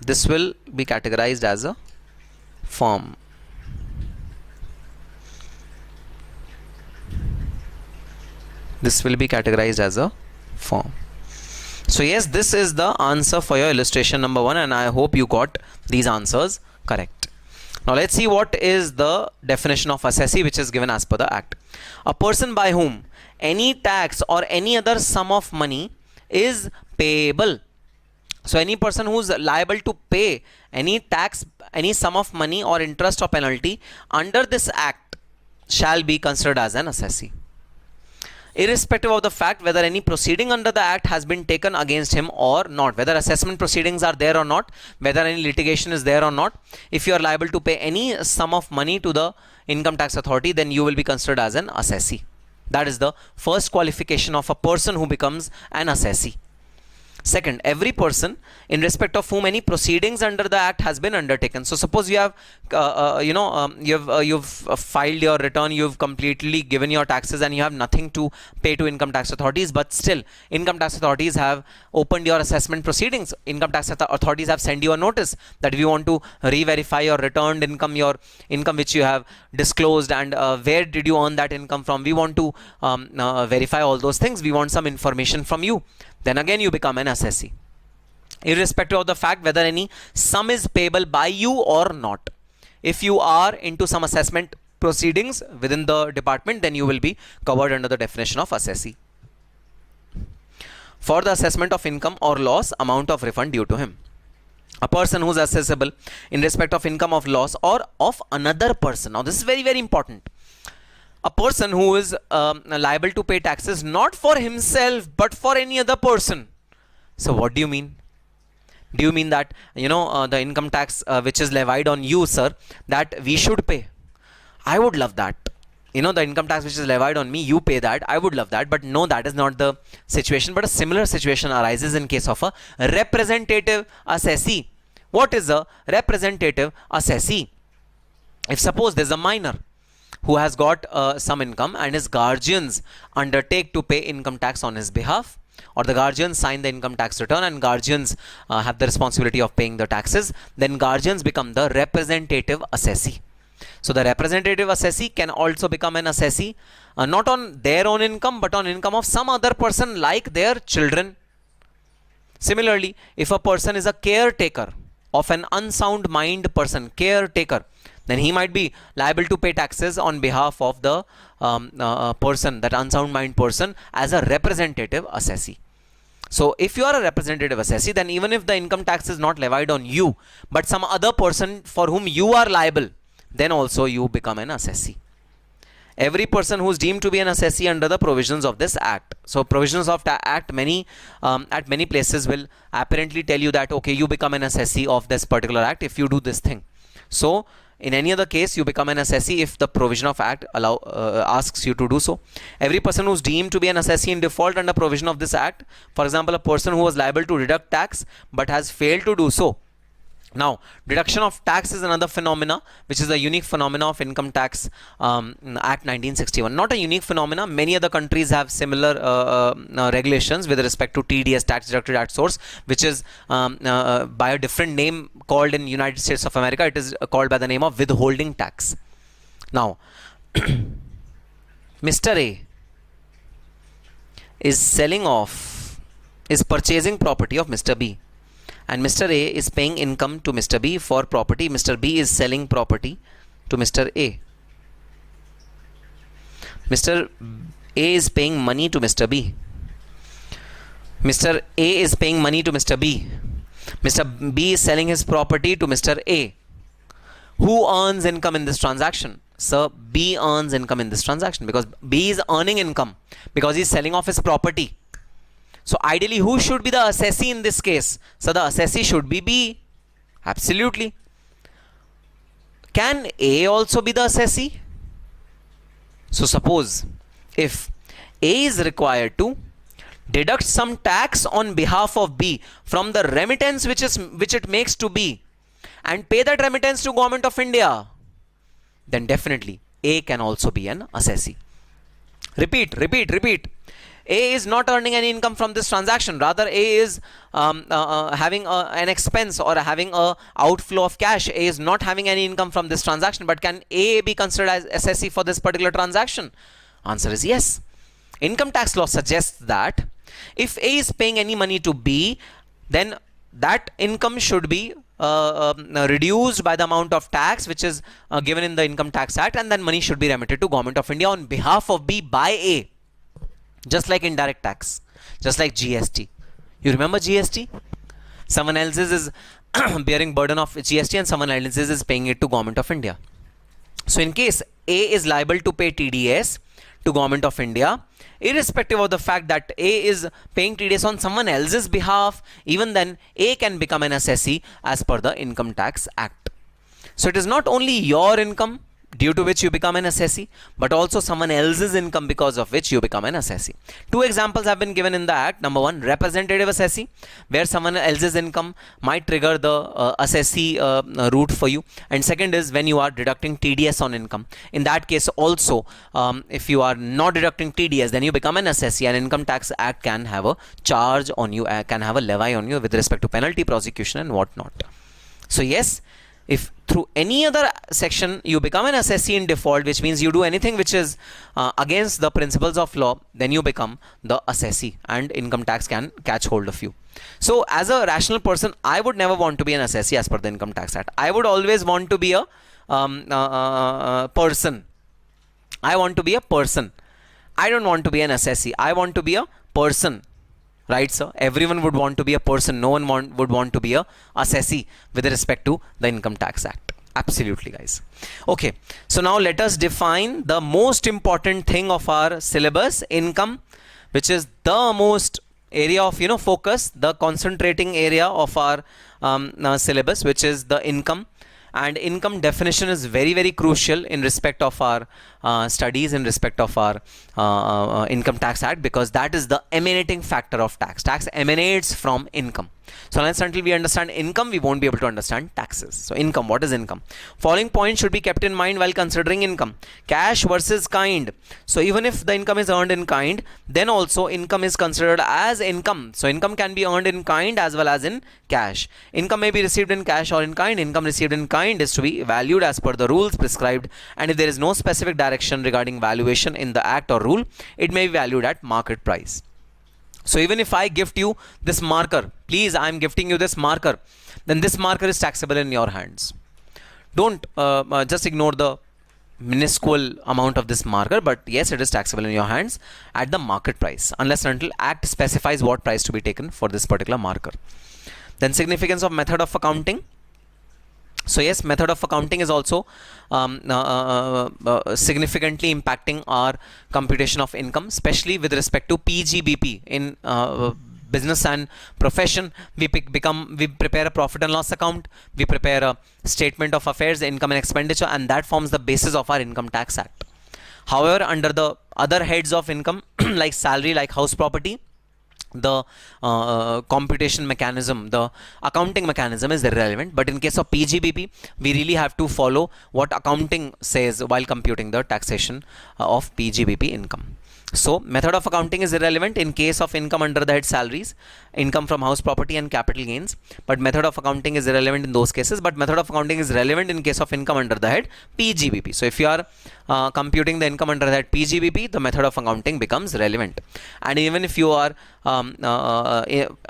this will be categorized as a firm. This will be categorized as a firm. So yes, this is the answer for your illustration number 1, and I hope you got these answers correct. Now let's see what is the definition of assessee, which is given as per the Act. A person by whom any tax or any other sum of money is payable. So any person who's liable to pay any tax, any sum of money or interest or penalty under this act shall be considered as an assessee, irrespective of the fact whether any proceeding under the act has been taken against him or not, whether assessment proceedings are there or not, whether any litigation is there or not. If you are liable to pay any sum of money to the income tax authority, then you will be considered as an assessee. That is the first qualification of a person who becomes an assessee. Second, every person in respect of whom any proceedings under the act has been undertaken. So suppose you have you've filed your return, you've completely given your taxes, and you have nothing to pay to income tax authorities, but still income tax authorities have opened your assessment proceedings. Income tax authorities have sent you a notice that if you want to re-verify your returned income, your income which you have disclosed, and where did you earn that income from, we want to verify all those things, we want some information from you. Then again you become an assessee, irrespective of the fact whether any sum is payable by you or not. If you are into some assessment proceedings within the department, then you will be covered under the definition of assessee. For the assessment of income or loss, amount of refund due to him. A person who is assessable in respect of income of loss or of another person. Now this is very, very important. A person who is liable to pay taxes not for himself but for any other person. So what do you mean? Do you mean that the income tax which is levied on you, sir, that we should pay? I would love that. The income tax which is levied on me, you pay that. I would love that. But no, that is not the situation. But a similar situation arises in case of a representative assessee. What is a representative assessee? If suppose there's a minor who has got some income and his guardians undertake to pay income tax on his behalf, or the guardians sign the income tax return and guardians have the responsibility of paying the taxes, then guardians become the representative assessee. So the representative assessee can also become an assessee not on their own income but on income of some other person like their children. Similarly, if a person is a caretaker of an unsound mind person, caretaker, then he might be liable to pay taxes on behalf of the person, that unsound mind person, as a representative assessee. So if you are a representative assessee, then even if the income tax is not levied on you but some other person for whom you are liable, then also you become an assessee. Every person who is deemed to be an assessee under the provisions of this act. So provisions of the act at many places will apparently tell you that okay, you become an assessee of this particular act if you do this thing. So in any other case, you become an assessee if the provision of act asks you to do so. Every person who is deemed to be an assessee in default under provision of this act, for example, a person who was liable to deduct tax but has failed to do so. Now, deduction of tax is another phenomena which is a unique phenomena of Income Tax Act 1961. Not a unique phenomena. Many other countries have similar regulations with respect to TDS, tax deducted at source, which is by a different name called in United States of America. It is called by the name of withholding tax. Now, Mr. A is purchasing property of Mr. B. And Mr. A is paying income to Mr. B for property. Mr. B is selling property to Mr. A. Mr. A is paying money to Mr. B. Mr. A is paying money to Mr. B. Mr. B is selling his property to Mr. A. Who earns income in this transaction? Sir, B earns income in this transaction because B is earning income because he is selling off his property. So ideally, who should be the assessee in this case? So the assessee should be B. Absolutely. Can A also be the assessee? So suppose if A is required to deduct some tax on behalf of B from the remittance which it makes to B and pay that remittance to Government of India, then definitely A can also be an assessee. Repeat. A is not earning any income from this transaction. Rather, A is having an expense or having a outflow of cash. A is not having any income from this transaction. But can A be considered as assessee for this particular transaction? Answer is yes. Income tax law suggests that if A is paying any money to B, then that income should be reduced by the amount of tax which is given in the Income Tax Act, and then money should be remitted to Government of India on behalf of B by A. Just like indirect tax, just like GST. You remember GST? Someone else is bearing burden of GST and someone else is paying it to Government of India. So in case A is liable to pay TDS to Government of India, irrespective of the fact that A is paying TDS on someone else's behalf, even then A can become an assessee as per the Income Tax Act. So it is not only your income due to which you become an assessee, but also someone else's income because of which you become an assessee. Two examples have been given in the Act. Number one, representative assessee, where someone else's income might trigger the assessee route for you. And second is when you are deducting TDS on income. In that case also, if you are not deducting TDS, then you become an assessee, and Income Tax Act can have a charge on you, can have a levy on you with respect to penalty, prosecution and whatnot. So yes, if through any other section you become an assessee in default, which means you do anything which is against the principles of law, then you become the assessee and income tax can catch hold of you. So as a rational person, I would never want to be an assessee as per the Income Tax Act. I would always want to be a person. I want to be a person. I don't want to be an assessee. I want to be a person. Right, sir? Everyone would want to be a person. No one would want to be a assessee with respect to the Income Tax Act. Absolutely, guys. Okay, so now let us define the most important thing of our syllabus, income, which is the most area of focus, the concentrating area of our syllabus, which is the income. And income definition is very, very crucial in respect of our studies, in respect of our Income Tax Act, because that is the emanating factor of tax. Tax emanates from income. So until we understand income, we won't be able to understand taxes. So income, what is income? Following points should be kept in mind while considering income. Cash versus kind. So even if the income is earned in kind, then also income is considered as income. So income can be earned in kind as well as in cash. Income may be received in cash or in kind. Income received in kind is to be valued as per the rules prescribed, and if there is no specific direction regarding valuation in the act or rule, it may be valued at market price. So even if I gift you this marker, please, I am gifting you this marker, then this marker is taxable in your hands. Don't just ignore the minuscule amount of this marker, but yes, it is taxable in your hands at the market price, unless and until Act specifies what price to be taken for this particular marker. Then significance of method of accounting. So yes, method of accounting is also significantly impacting our computation of income, especially with respect to PGBP. In business and profession, we prepare a profit and loss account, we prepare a statement of affairs, income and expenditure, and that forms the basis of our Income Tax Act. However, under the other heads of income like salary, like house property, the computation mechanism, the accounting mechanism is irrelevant. But in case of PGBP, we really have to follow what accounting says while computing the taxation of PGBP income. So method of accounting is irrelevant in case of income under the head salaries, income from house property and capital gains, but method of accounting is irrelevant in those cases, but method of accounting is relevant in case of income under the head PGBP. So if you are computing the income under the head PGBP, the method of accounting becomes relevant. And even if you are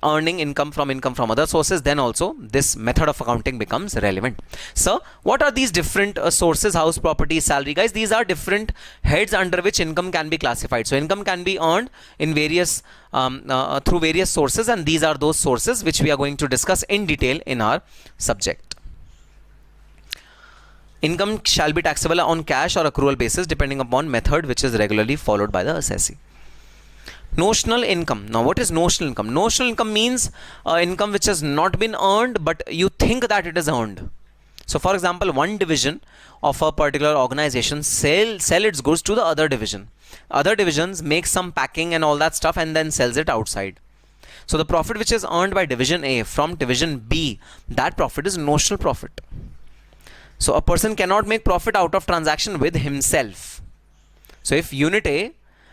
earning income from other sources, then also this method of accounting becomes relevant. So what are these different sources? House property, salary, guys, these are different heads under which income can be classified. So income can be earned in various through various sources, and these are those sources which we are going to discuss in detail in our subject. Income shall be taxable on cash or accrual basis depending upon method which is regularly followed by the assessee. Notional income. Now what is notional income? Notional income means income which has not been earned but you think that it is earned. So for example, one division of a particular organization sell its goods to the other division. Other divisions make some packing and all that stuff and then sells it outside. So the profit which is earned by division A from division B, that profit is notional profit. So a person cannot make profit out of transaction with himself. So if unit A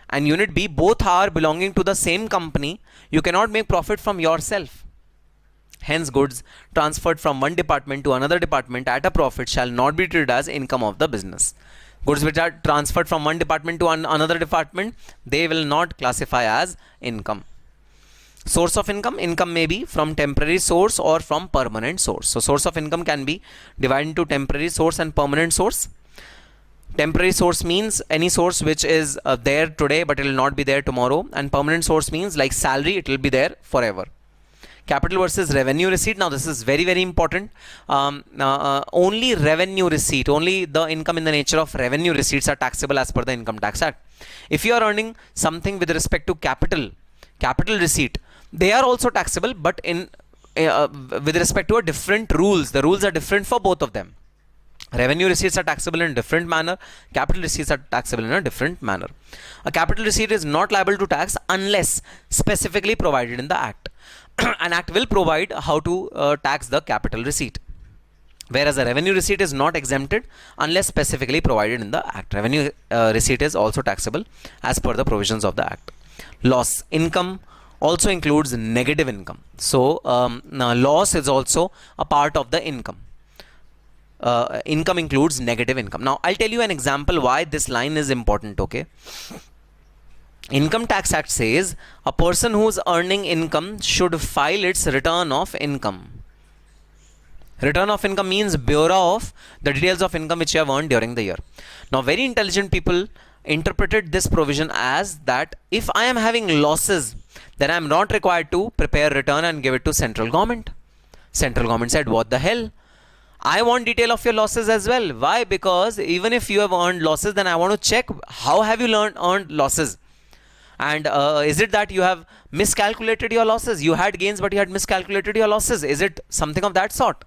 and unit B both are belonging to the same company, you cannot make profit from yourself. Hence, goods transferred from one department to another department at a profit shall not be treated as income of the business. Goods which are transferred from one department to another department, they will not classify as income. Source of income. Income may be from temporary source or from permanent source. So source of income can be divided into temporary source and permanent source. Temporary source means any source which is there today but it will not be there tomorrow, and permanent source means like salary, it will be there forever. Capital versus revenue receipt. Now this is very, very important. Only revenue receipt, only the income in the nature of revenue receipts are taxable as per the Income Tax Act. If you are earning something with respect to capital receipt, they are also taxable, but in with respect to a different rules. The rules are different for both of them. Revenue receipts are taxable in a different manner. Capital receipts are taxable in a different manner. A capital receipt is not liable to tax unless specifically provided in the Act. An Act will provide how to tax the capital receipt, whereas a revenue receipt is not exempted unless specifically provided in the Act. Revenue receipt is also taxable as per the provisions of the Act. Loss. Income also includes negative income. So loss is also a part of the income. Income includes negative income. Now I'll tell you an example why this line is important. Okay, Income Tax Act says a person who's earning income should file its return of income. Return of income means bureau of the details of income which you have earned during the year. Now very intelligent people interpreted this provision as that if I am having losses, then I am not required to prepare return and give it to central government. Central government said, what the hell? I want detail of your losses as well. Why? Because even if you have earned losses, then I want to check how have you earned losses. And is it that you have miscalculated your losses? You had gains, but you had miscalculated your losses. Is it something of that sort?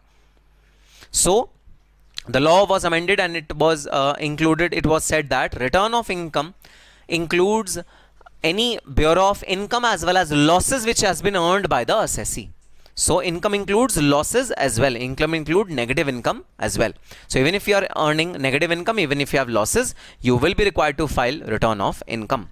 So the law was amended and it was included. It was said that return of income includes any bureau of income as well as losses which has been earned by the assessee. So income includes losses as well. Income include negative income as well. So even if you are earning negative income, even if you have losses, you will be required to file return of income.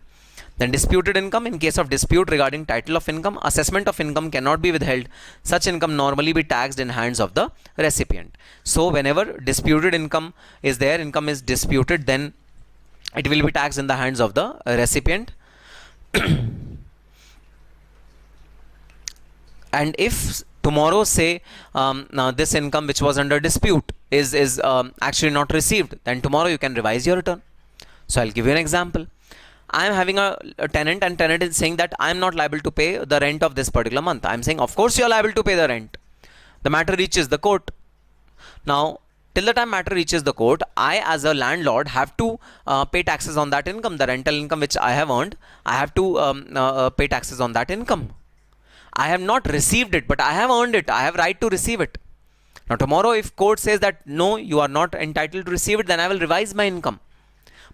Then disputed income. In case of dispute regarding title of income, assessment of income cannot be withheld. Such income normally be taxed in hands of the recipient. So whenever disputed income is there, income is disputed, then it will be taxed in the hands of the recipient. And if tomorrow say now this income which was under dispute is actually not received, then tomorrow you can revise your return. So I'll give you an example. I am having a tenant and tenant is saying that I am not liable to pay the rent of this particular month. I am saying, of course you are liable to pay the rent. The matter reaches the court. Now till the time matter reaches the court, I as a landlord have to pay taxes on that income. The rental income which I have earned, I have to pay taxes on that income. I have not received it, but I have earned it. I have right to receive it. Now tomorrow if court says that no, you are not entitled to receive it, then I will revise my income.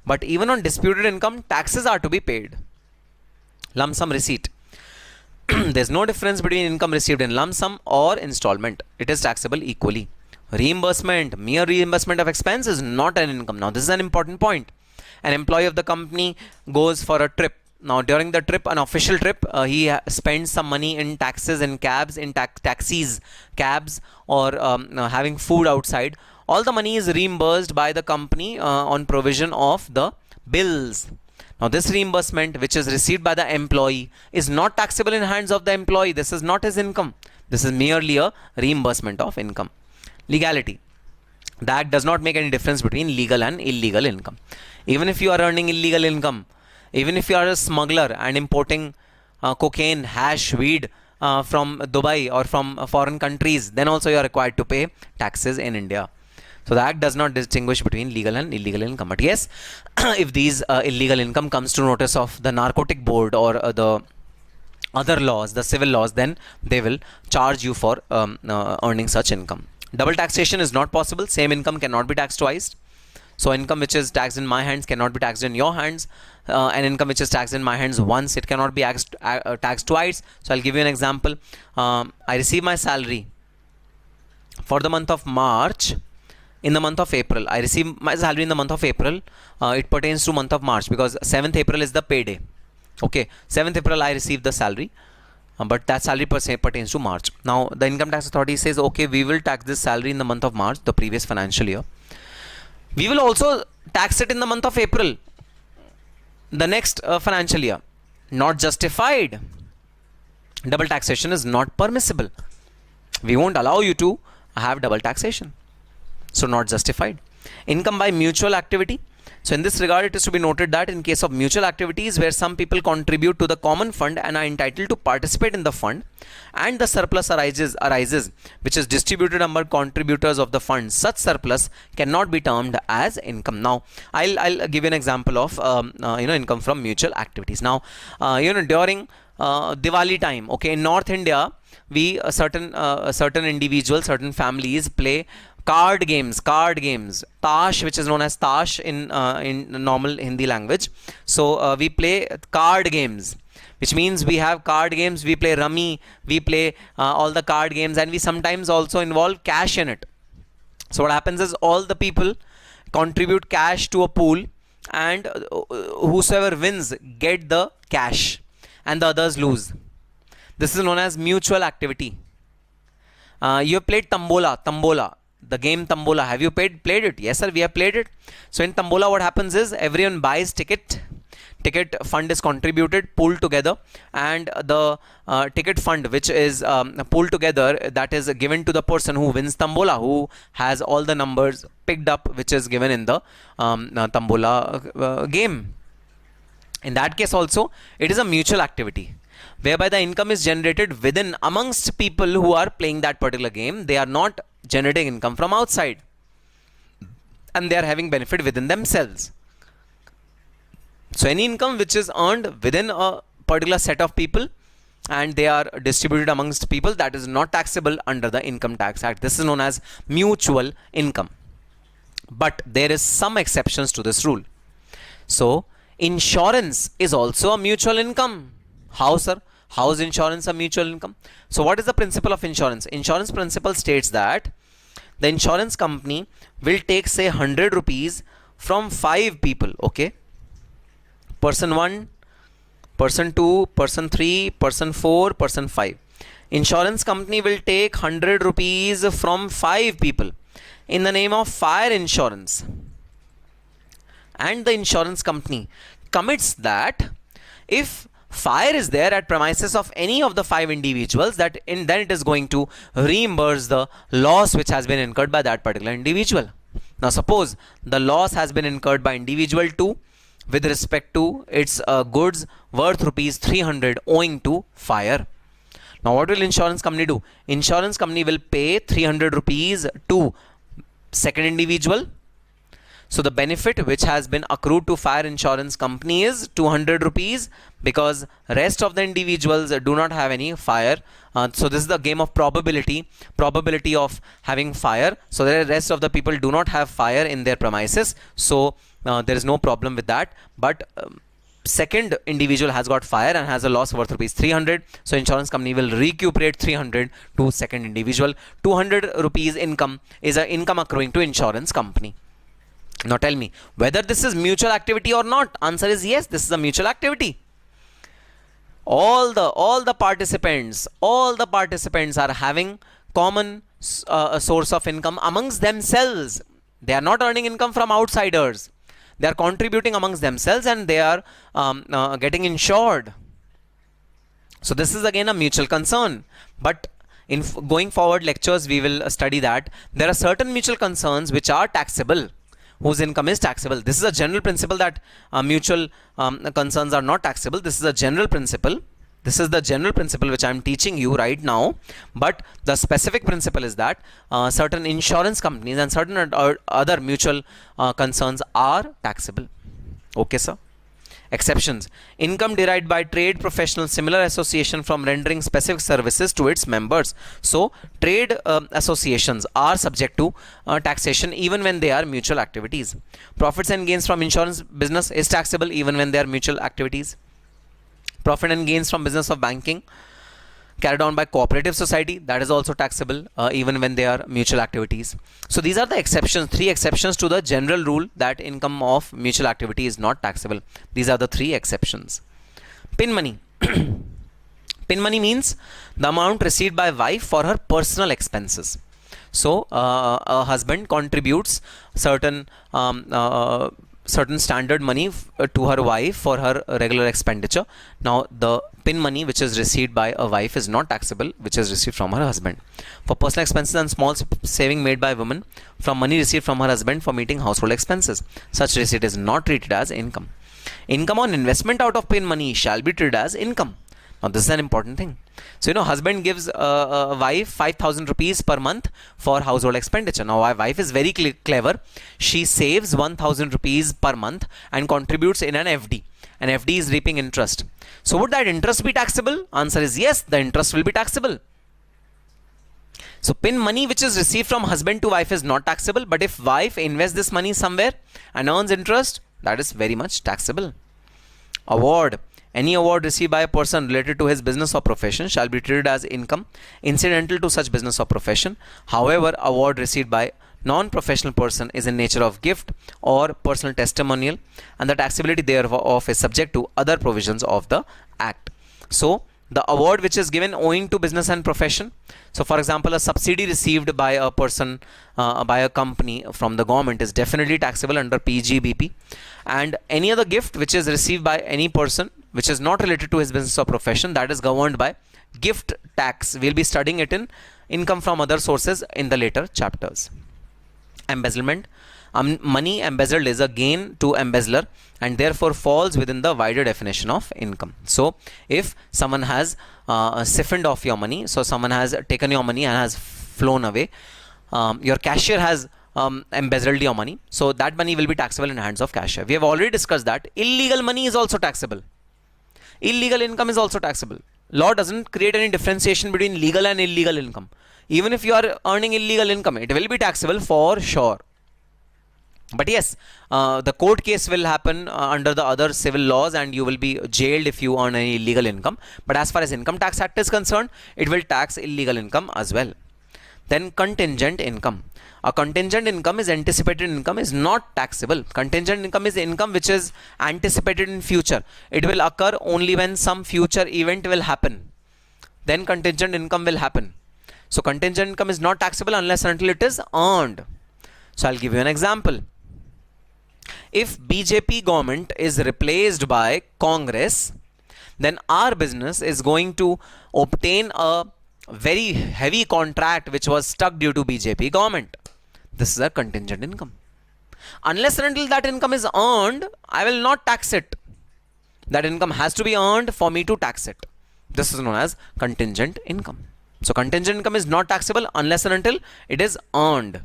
But even on disputed income, taxes are to be paid. Lump sum receipt. There's no difference between income received in lump sum or installment. It is taxable equally. Reimbursement, mere reimbursement of expense is not an income. Now this is an important point. An employee of the company goes for a trip. Now during the trip, an official trip, he spends some money in taxes, in cabs, in taxis, cabs, or having food outside. All the money is reimbursed by the company on provision of the bills. Now this reimbursement which is received by the employee is not taxable in hands of the employee. This is not his income. This is merely a reimbursement of income. Legality. The Act does not make any difference between legal and illegal income. Even if you are earning illegal income, even if you are a smuggler and importing cocaine, hash, weed from Dubai or from foreign countries, then also you are required to pay taxes in India. So the Act does not distinguish between legal and illegal income. But yes, if these illegal income comes to notice of the narcotic board or the other laws, the civil laws, then they will charge you for earning such income. Double taxation is not possible. Same income cannot be taxed twice. So income which is taxed in my hands cannot be taxed in your hands. And income which is taxed in my hands once, it cannot be taxed twice. So I'll give you an example. I receive my salary for the month of March. In the month of April, I receive my salary in the month of April. It pertains to month of March because 7th April is the payday. Okay, 7th April I receive the salary, but that salary pertains to March. Now the income tax authority says, okay, we will tax this salary in the month of March, the previous financial year. We will also tax it in the month of April, the next financial year. Not justified. Double taxation is not permissible. We won't allow you to have double taxation. So not justified. Income by mutual activity. So in this regard, it is to be noted that in case of mutual activities where some people contribute to the common fund and are entitled to participate in the fund, and the surplus arises which is distributed among contributors of the fund, such surplus cannot be termed as income. Now I'll give you an example of income from mutual activities. Now during Diwali time, okay, in North India, we certain individuals, certain families play card games, tash, which is known as tash in normal Hindi language. So we play card games, which means we have card games, we play rummy, we play all the card games, and we sometimes also involve cash in it. So what happens is all the people contribute cash to a pool, and whosoever wins get the cash and the others lose. This is known as mutual activity. You have played Tambola. The game Tambola. Have you played it? Yes, sir, we have played it. So in Tambola, what happens is everyone buys ticket fund is contributed, pooled together, and the ticket fund which is pooled together, that is given to the person who wins Tambola, who has all the numbers picked up, which is given in the Tambola game. In that case also, it is a mutual activity whereby the income is generated within, amongst people who are playing that particular game. They are not generating income from outside, and they are having benefit within themselves. So any income which is earned within a particular set of people and they are distributed amongst people, that is not taxable under the Income Tax Act. This is known as mutual income. But there is some exceptions to this rule. So insurance is also a mutual income. How, sir? How is insurance a mutual income? So what is the principle of insurance? Insurance principle states that the insurance company will take, say, 100 rupees from 5 people, okay? Person 1, person 2, person 3, person 4, person 5. Insurance company will take 100 rupees from 5 people in the name of fire insurance. And the insurance company commits that if fire is there at premises of any of the 5 individuals, then it is going to reimburse the loss which has been incurred by that particular individual. Now suppose the loss has been incurred by individual 2 with respect to its goods worth rupees 300 owing to fire. Now what will insurance company do? Insurance company will pay 300 rupees to second individual. So the benefit which has been accrued to fire insurance company is 200 rupees, because rest of the individuals do not have any fire. So this is the game of probability of having fire. So the rest of the people do not have fire in their premises. So there is no problem with that. But second individual has got fire and has a loss worth rupees 300. So insurance company will recuperate 300 to second individual. 200 rupees income is an income accruing to insurance company. Now tell me whether this is mutual activity or not. Answer is yes, this is a mutual activity. All the participants are having common source of income amongst themselves. They are not earning income from outsiders. They are contributing amongst themselves, and they are getting insured. So this is again a mutual concern. But in going forward lectures, we will study that there are certain mutual concerns which are taxable, whose income is taxable. This is a general principle that mutual concerns are not taxable. This is a general principle. This is the general principle which I am teaching you right now. But the specific principle is that certain insurance companies and certain other mutual concerns are taxable. Okay, sir. Exceptions. Income derived by trade, professional, similar association from rendering specific services to its members. So trade associations are subject to taxation even when they are mutual activities. Profits and gains from insurance business is taxable even when they are mutual activities. Profit and gains from business of banking carried on by cooperative society, that is also taxable even when they are mutual activities. So these are the exceptions, 3 exceptions to the general rule that income of mutual activity is not taxable. These are the 3 exceptions. Pin money. Pin money means the amount received by wife for her personal expenses. So a husband contributes certain certain standard money to her wife for her regular expenditure. Now the PIN money which is received by a wife is not taxable, which is received from her husband. For personal expenses and small saving made by women from money received from her husband for meeting household expenses, such receipt is not treated as income. Income on investment out of PIN money shall be treated as income. Now this is an important thing. So husband gives a wife 5,000 rupees per month for household expenditure. Now our wife is very clever. She saves 1,000 rupees per month and contributes in an FD. An FD is reaping interest. So would that interest be taxable? Answer is yes, the interest will be taxable. So PIN money which is received from husband to wife is not taxable, but if wife invests this money somewhere and earns interest, that is very much taxable. Award. Any award received by a person related to his business or profession shall be treated as income incidental to such business or profession. However, award received by non-professional person is in nature of gift or personal testimonial, and the taxability thereof is subject to other provisions of the Act. So, the award which is given owing to business and profession. So, for example, a subsidy received by a person, by a company from the government is definitely taxable under PGBP. And any other gift which is received by any person which is not related to his business or profession, that is governed by gift tax. We'll be studying it in income from other sources in the later chapters. Embezzlement. Money embezzled is a gain to embezzler and therefore falls within the wider definition of income. So if someone has siphoned off your money, so someone has taken your money and has flown away, your cashier has embezzled your money, so that money will be taxable in the hands of cashier. We have already discussed that illegal money is also taxable. Illegal income is also taxable. Law doesn't create any differentiation between legal and illegal income. Even if you are earning illegal income, it will be taxable for sure. But yes, the court case will happen under the other civil laws and you will be jailed if you earn any illegal income. But as far as Income Tax Act is concerned, it will tax illegal income as well. Then contingent income. A contingent income is anticipated income, is not taxable. Contingent income is income which is anticipated in future. It will occur only when some future event will happen. Then contingent income will happen. So contingent income is not taxable unless and until it is earned. So I'll give you an example. If BJP government is replaced by Congress, then our business is going to obtain a very heavy contract which was stuck due to BJP government. This is a contingent income. Unless and until that income is earned, I will not tax it. That income has to be earned for me to tax it. This is known as contingent income. So contingent income is not taxable unless and until it is earned.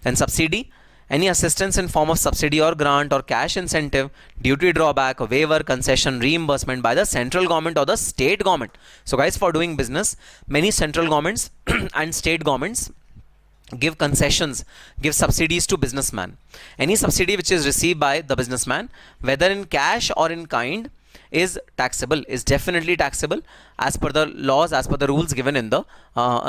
Then subsidy. Any assistance in form of subsidy or grant or cash incentive, duty drawback, waiver, concession, reimbursement by the central government or the state government. So guys, for doing business, many central governments and state governments give concessions, give subsidies to businessman. Any subsidy which is received by the businessman, whether in cash or in kind, is taxable, is definitely taxable as per the laws, as per the rules given in the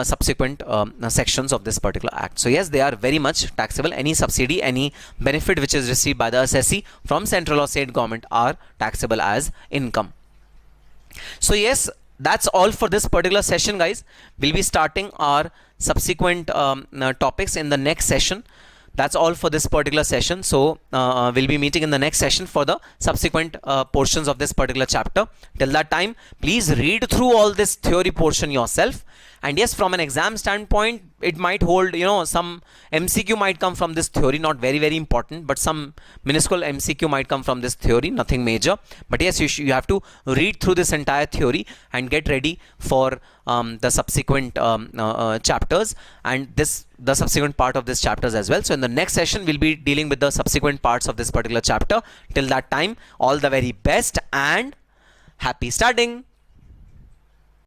subsequent sections of this particular act. So yes, they are very much taxable. Any subsidy, any benefit which is received by the assessee from central or state government are taxable as income. So yes, that's all for this particular session, guys. We'll be starting our subsequent topics in the next session. That's all for this particular session. So we'll be meeting in the next session for the subsequent portions of this particular chapter. Till that time, please read through all this theory portion yourself. And yes, from an exam standpoint, it might hold, some MCQ might come from this theory, not very, very important, but some minuscule MCQ might come from this theory, nothing major. But yes, you have to read through this entire theory and get ready for the subsequent chapters and the subsequent part of this chapters as well. So in the next session, we'll be dealing with the subsequent parts of this particular chapter. Till that time, all the very best and happy studying.